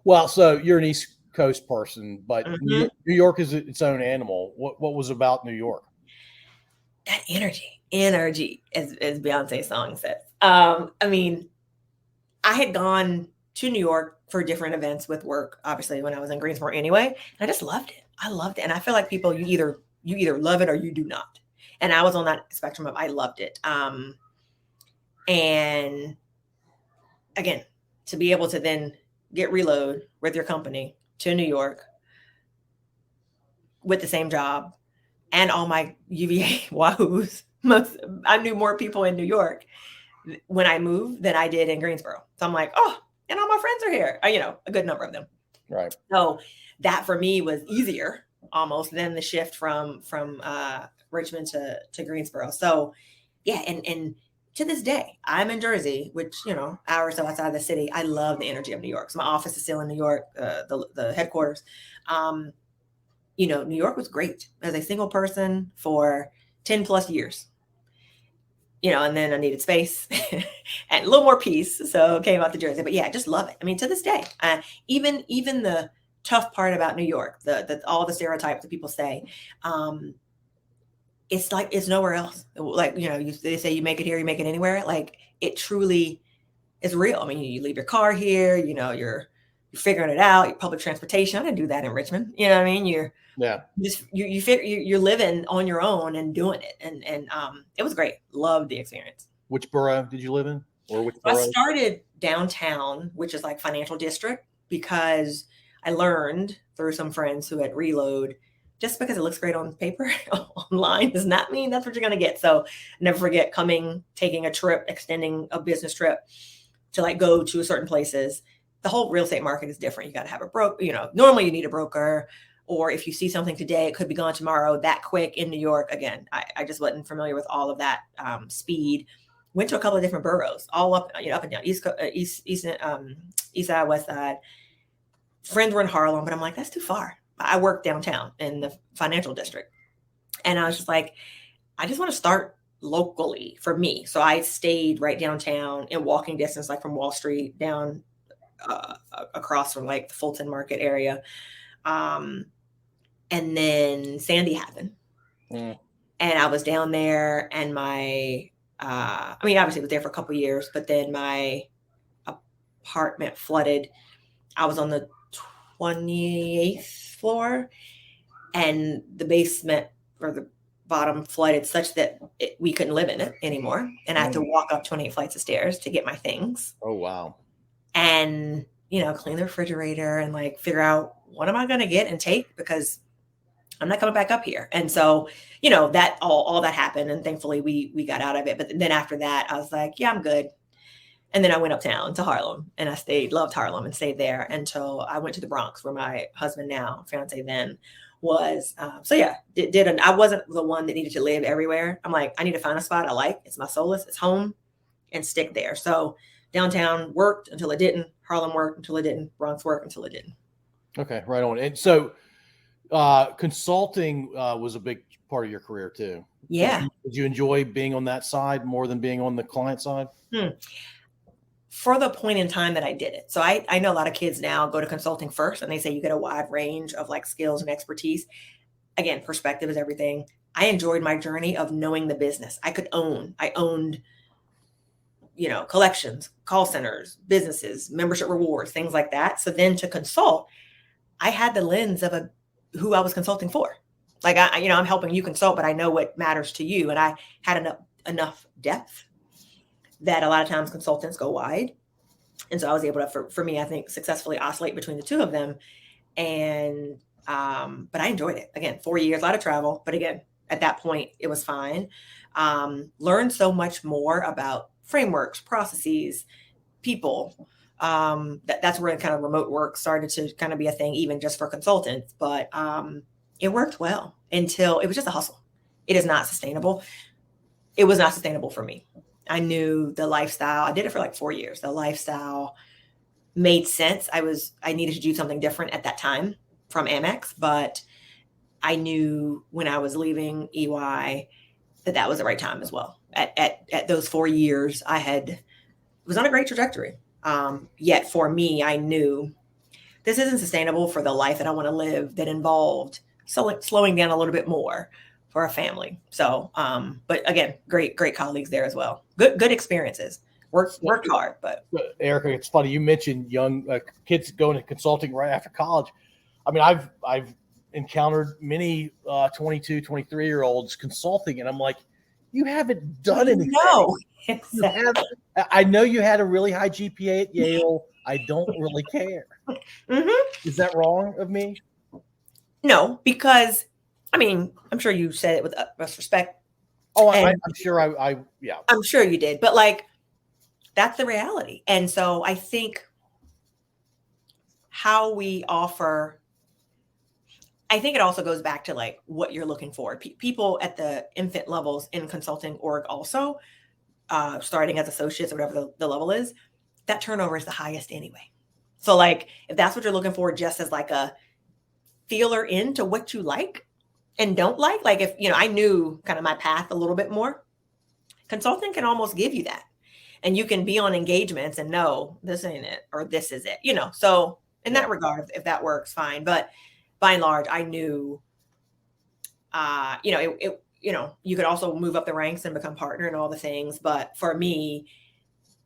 Well, so you're an East Coast person, but Mm-hmm. New York is its own animal. What was about New York? That energy, as Beyonce's song says. I mean, I had gone to New York for different events with work, obviously, when I was in Greensboro anyway. And I just loved it. I loved it. And I feel like people, you either love it or you do not. And I was on that spectrum of I loved it. And again, to be able to then get reload with your company to New York with the same job and all my UVA wahoos, I knew more people in New York when I moved than I did in Greensboro. So I'm like, oh, and all my friends are here, a good number of them. Right. So that for me was easier almost than the shift from Richmond to Greensboro. So yeah, and to this day, I'm in Jersey, which, hours outside of the city. I love the energy of New York. So my office is still in New York, the headquarters. New York was great as a single person for 10 plus years. And then I needed space and a little more peace. So came out to Jersey, but yeah, I just love it. I mean, to this day, even the tough part about New York, all the stereotypes that people say, it's like, it's nowhere else. Like, they say you make it here, you make it anywhere. Like it truly is real. I mean, you leave your car here, you're figuring it out, your public transportation. I didn't do that in Richmond. You know what I mean? You're living on your own and doing it. And it was great. Loved the experience. Which borough did you live in? Or which borough? I started downtown, which is like financial district, because I learned through some friends who had reload, just because it looks great on paper online does not mean that's what you're going to get. So never forget taking a trip, extending a business trip to like go to certain places. The whole real estate market is different. You got to have a broker, normally you need a broker, or if you see something today, it could be gone tomorrow that quick in New York. Again, I just wasn't familiar with all of that speed. Went to a couple of different boroughs, all up, up and down, east side, west side. Friends were in Harlem, but I'm like, that's too far. I worked downtown in the financial district. And I was just like, I just want to start locally for me. So I stayed right downtown in walking distance, like from Wall Street down across from like the Fulton Market area. And then Sandy happened. And I was down there and obviously I was there for a couple of years, but then my apartment flooded. I was on the 28th floor and the basement or the bottom flooded such that we couldn't live in it anymore. And I had to walk up 28 flights of stairs to get my things. Oh, wow. And, clean the refrigerator and like figure out what am I going to get and take, because I'm not coming back up here. And so, that all that happened. And thankfully we got out of it. But then after that, I was like, yeah, I'm good. And then I went uptown to Harlem and I loved Harlem and stayed there until I went to the Bronx, where my husband now, fiance then, was. I wasn't the one that needed to live everywhere. I'm like, I need to find a spot I like. It's my solace, it's home, and stick there. So downtown worked until it didn't. Harlem worked until it didn't. Bronx worked until it didn't. Okay, right on. And so consulting was a big part of your career too. Yeah. Did you enjoy being on that side more than being on the client side? For the point in time that I did it. So I know a lot of kids now go to consulting first and they say you get a wide range of like skills and expertise. Again, perspective is everything. I enjoyed my journey of knowing the business. I owned, collections, call centers, businesses, membership rewards, things like that. So then to consult, I had the lens of who I was consulting for. Like, I'm helping you consult, but I know what matters to you. And I had enough depth that a lot of times consultants go wide. And so I was able to, for me, I think, successfully oscillate between the two of them. And, but I enjoyed it. Again, 4 years, a lot of travel, but again, at that point, it was fine. Learned so much more about frameworks, processes, people. That's where kind of remote work started to kind of be a thing, even just for consultants. But it worked well until it was just a hustle. It is not sustainable. It was not sustainable for me. I knew the lifestyle. I did it for like 4 years. The lifestyle made sense. I needed to do something different at that time from Amex, but I knew when I was leaving EY that was the right time as well. At those 4 years, was on a great trajectory. Yet for me, I knew this isn't sustainable for the life that I want to live that involved slowing down a little bit more for a family. So, but again, great colleagues there as well. Good experiences. Worked hard, but Erika, it's funny you mentioned young kids going to consulting right after college. I mean, I've encountered many 22, 23-year-olds consulting, and I'm like, you haven't done anything. No, exactly. I know you had a really high GPA at Yale. I don't really care. Mm-hmm. Is that wrong of me? No, because I mean, I'm sure you said it with utmost respect. Oh, I'm sure yeah. I'm sure you did, but like, that's the reality. And so I think how we offer, I think it also goes back to like what you're looking for. People at the infant levels in consulting org also, starting as associates or whatever the level is, that turnover is the highest anyway. So like, if that's what you're looking for, just as like a feeler into what you like and don't like if, I knew kind of my path a little bit more, consulting can almost give you that. And you can be on engagements and know this ain't it, or this is it, So in that regard, if that works, fine. But by and large, I knew, you could also move up the ranks and become partner and all the things. But for me,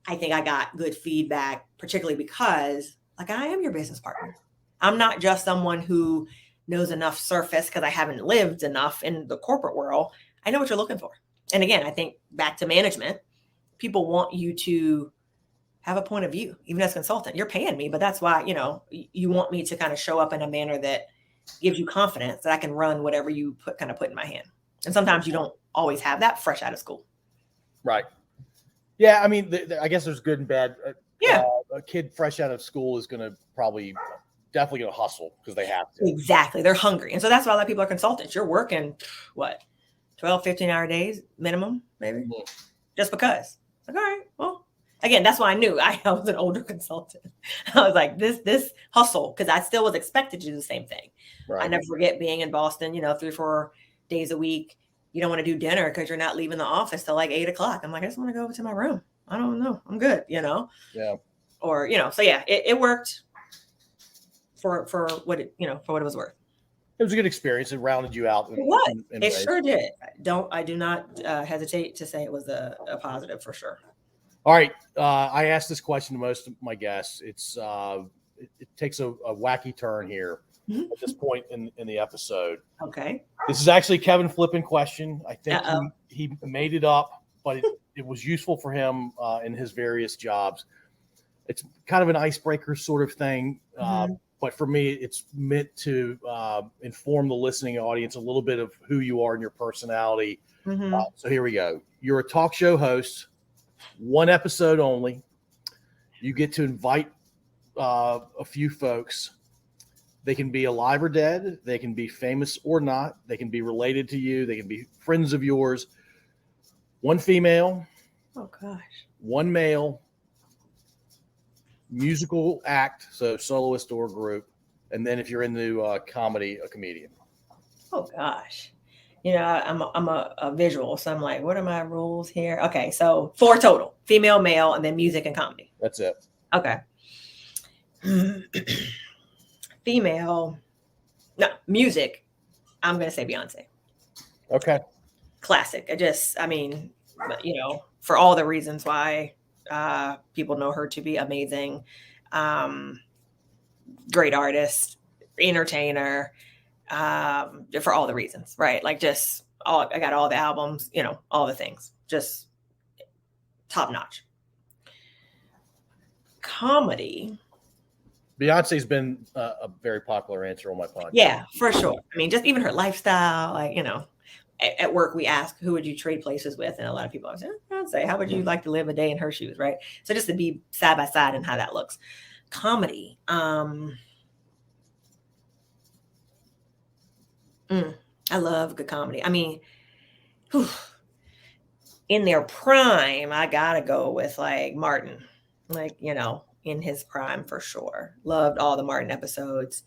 I think I got good feedback, particularly because like I am your business partner. I'm not just someone who knows enough surface because I haven't lived enough in the corporate world. I know what you're looking for. And again, I think back to management, people want you to have a point of view, even as a consultant. You're paying me, but that's why, you want me to kind of show up in a manner that gives you confidence that I can run whatever you put in my hand. And sometimes you don't always have that fresh out of school. Right. Yeah. I mean, I guess there's good and bad. Yeah. A kid fresh out of school is going to definitely going to hustle because they have to. Exactly. They're hungry. And so that's why a lot of people are consultants. You're working 12, 15-hour days minimum, maybe, just because. Like, all right, well, again, that's why I knew I was an older consultant. I was like, this hustle, because I still was expected to do the same thing. Right. I never forget being in Boston, 3 or 4 days a week. You don't want to do dinner because you're not leaving the office till like 8:00. I'm like, I just want to go over to my room. I don't know. I'm good, Yeah. Or, so yeah, it worked for what it, for what it was worth. It was a good experience. It rounded you out. It sure did. I do not hesitate to say it was a positive for sure. All right. I asked this question to most of my guests. It takes a wacky turn here at this point in the episode. Okay. This is actually Kevin flipping question. I think he made it up, but it was useful for him in his various jobs. It's kind of an icebreaker sort of thing. But for me, it's meant to inform the listening audience a little bit of who you are and your personality. So here we go. You're a talk show host, 1 episode only. You get to invite a few folks. They can be alive or dead. They can be famous or not. They can be related to you. They can be friends of yours. 1 female. Oh, gosh. 1 male. Musical act, so soloist or group, and then if you're into comedy, a comedian. Oh gosh, I'm a visual, so I'm like, what are my rules here? Okay, so 4 total: female, male, and then music and comedy. That's it. Okay. Female, no music. I'm gonna say Beyonce. Okay. Classic. For all the reasons why. People know her to be amazing, great artist, entertainer, for all the reasons, right? Like I got all the albums, all the things, just top notch. Comedy. Beyonce's been a very popular answer on my podcast. Yeah, for sure. I mean, just even her lifestyle, at work, we ask, who would you trade places with? And a lot of people I'd say, how would you like to live a day in her shoes? Right. So just to be side by side and how that looks. Comedy. I love good comedy. I mean, in their prime, I gotta go with like Martin, like, in his prime for sure. Loved all the Martin episodes.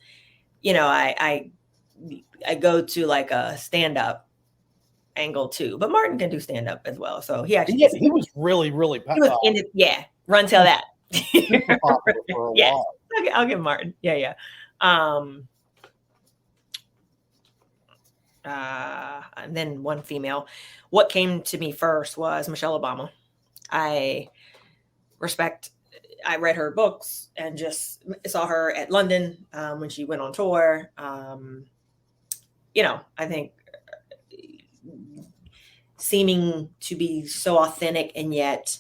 I go to like a stand-up angle too, but Martin can do stand-up as well. So he actually he was really, really run tell that. super popular for a while. I'll give Martin. Yeah. And then one female. What came to me first was Michelle Obama. I read her books and just saw her at London when she went on tour. I think seeming to be so authentic and yet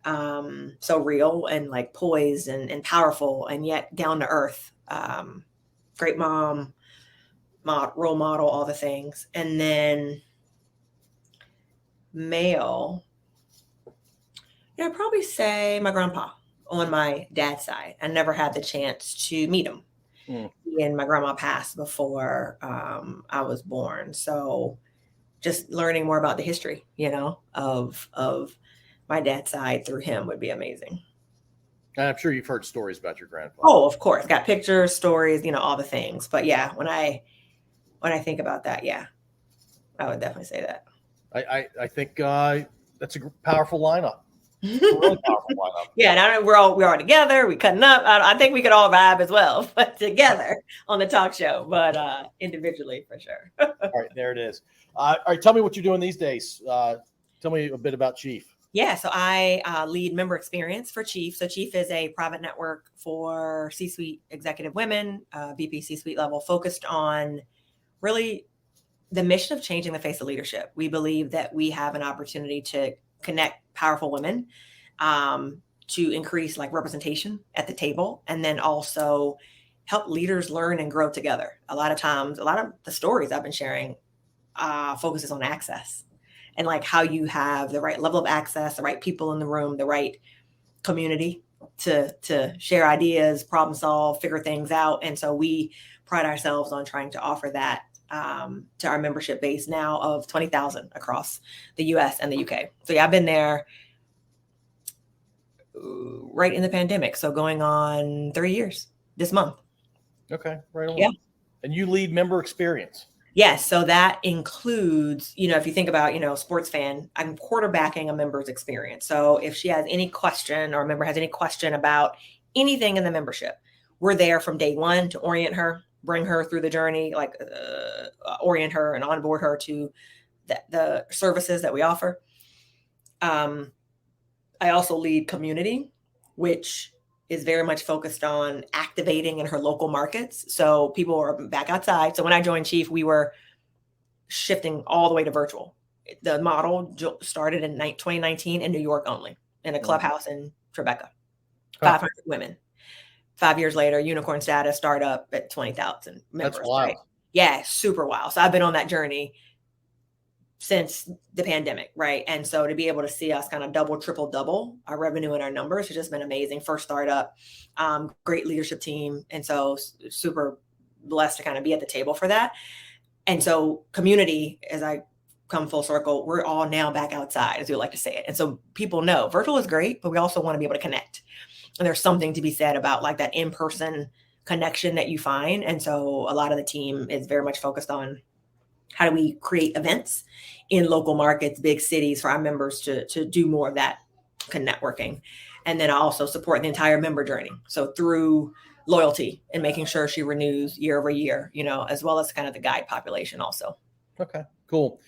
so real and like poised and powerful and yet down to earth. Great mom, role model, all the things. And then male, I'd probably say my grandpa on my dad's side. I never had the chance to meet him. And my grandma passed before I was born. So just learning more about the history, of my dad's side through him would be amazing. And I'm sure you've heard stories about your grandfather. Oh, of course. Got pictures, stories, all the things. But yeah, when I think about that, yeah, I would definitely say that. I think that's a powerful lineup. It's a really powerful lineup. Yeah, and we're all together. We cutting up. I think we could all vibe as well, but together on the talk show, but individually for sure. All right, there it is. All right, tell me what you're doing these days. Tell me a bit about Chief. Yeah, so I lead member experience for Chief. So Chief is a private network for C-suite executive women, VP C-suite level, focused on really the mission of changing the face of leadership. We believe that we have an opportunity to connect powerful women to increase like representation at the table, and then also help leaders learn and grow together. A lot of times, a lot of the stories I've been sharing focuses on access and like how you have the right level of access, the right people in the room, the right community to share ideas, problem solve, figure things out. And so we pride ourselves on trying to offer that to our membership base now of 20,000 across the US and the UK. So yeah, I've been there right in the pandemic. So going on 3 years this month. Okay, right on. Yeah. And you lead member experience. Yes. So that includes, if you think about, sports fan, I'm quarterbacking a member's experience. So if she has any question or a member has any question about anything in the membership, we're there from day one to orient her, bring her through the journey, like orient her and onboard her to the services that we offer. I also lead community, which is very much focused on activating in her local markets. So people are back outside. So when I joined Chief, we were shifting all the way to virtual. The model started in 2019 in New York only, in a clubhouse in Tribeca, 500 women. 5 years later, unicorn status, startup at 20,000 members. That's wild. Right? Yeah, super wild. So I've been on that journey since the pandemic, right? And so to be able to see us kind of triple our revenue and our numbers has just been amazing. First startup, great leadership team. And so super blessed to kind of be at the table for that. And so community, as I come full circle, we're all now back outside, as we like to say it. And so people know virtual is great, but we also want to be able to connect. And there's something to be said about like that in-person connection that you find. And so a lot of the team is very much focused on how do we create events in local markets, big cities for our members to do more of that networking. And then I also support the entire member journey. So through loyalty and making sure she renews year over year, as well as kind of the guide population also. Okay, cool.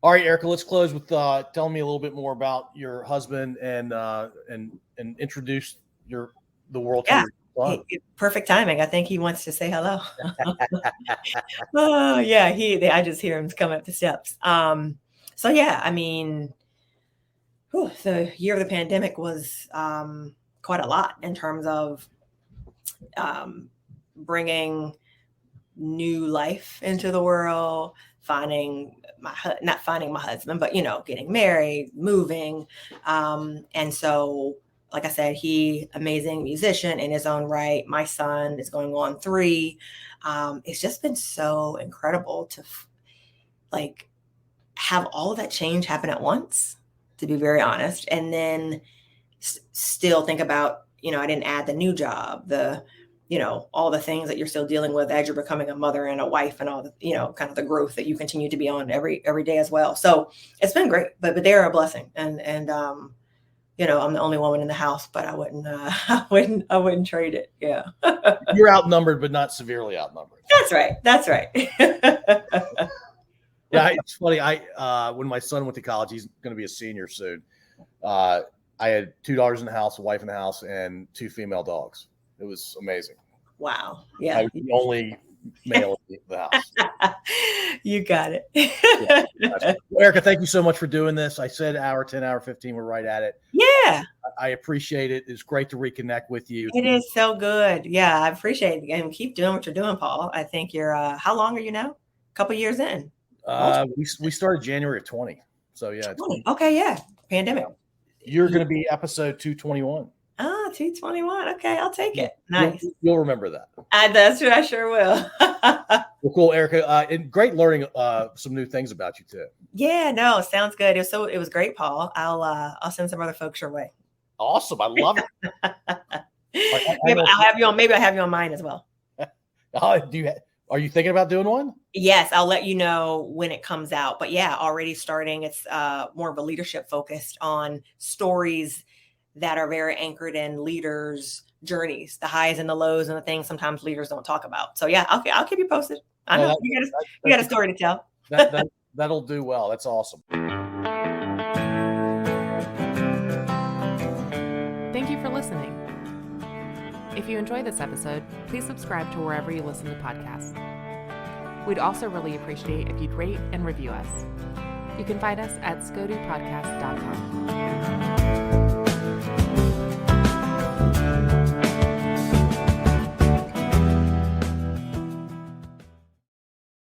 All right, Erika, let's close with telling me a little bit more about your husband and introduce the world to your perfect timing. I think he wants to say hello. Oh yeah, I just hear him coming up the steps. So yeah, I mean, the year of the pandemic was quite a lot in terms of bringing new life into the world, not finding my husband, but, getting married, moving. And so, like I said, amazing musician in his own right. My son is going on 3. It's just been so incredible to have all of that change happen at once, to be very honest. And then still think about, I didn't add the new job, all the things that you're still dealing with as you're becoming a mother and a wife, and all the, kind of the growth that you continue to be on every day as well. So it's been great, but they're a blessing. And I'm the only woman in the house, but I wouldn't trade it. Yeah. You're outnumbered, but not severely outnumbered. That's right. Yeah, it's funny. When my son went to college, he's going to be a senior soon. I had 2 daughters in the house, a wife in the house, and 2 female dogs. It was amazing. Wow. Yeah. I was the only male in the house. You got it. Yeah. Erika, thank you so much for doing this. I said hour 10, hour 15. We're right at it. Yeah. I appreciate it. It's great to reconnect with you. It is so good. Yeah, I appreciate it. And keep doing what you're doing, Paul. I think you're, how long are you now? A couple years in. We started January of 20. So yeah. 20. Okay. Yeah. Pandemic. You're going to be episode 221. 221. Okay. I'll take it. Nice. You'll remember that. That's what I sure will. Well, cool, Erika. And great learning some new things about you too. Yeah, no, sounds good. It was great, Paul. I'll send some other folks your way. Awesome. I love it. Maybe I'll have you on mine as well. Are you thinking about doing one? Yes, I'll let you know when it comes out. But yeah, already starting. It's more of a leadership focused on stories that are very anchored in leaders' journeys, the highs and the lows and the things sometimes leaders don't talk about. So yeah, I'll keep you posted. I know you got a story to tell. That'll do well. That's awesome. Thank you for listening. If you enjoyed this episode, please subscribe to wherever you listen to podcasts. We'd also really appreciate if you'd rate and review us. You can find us at scodupodcast.com.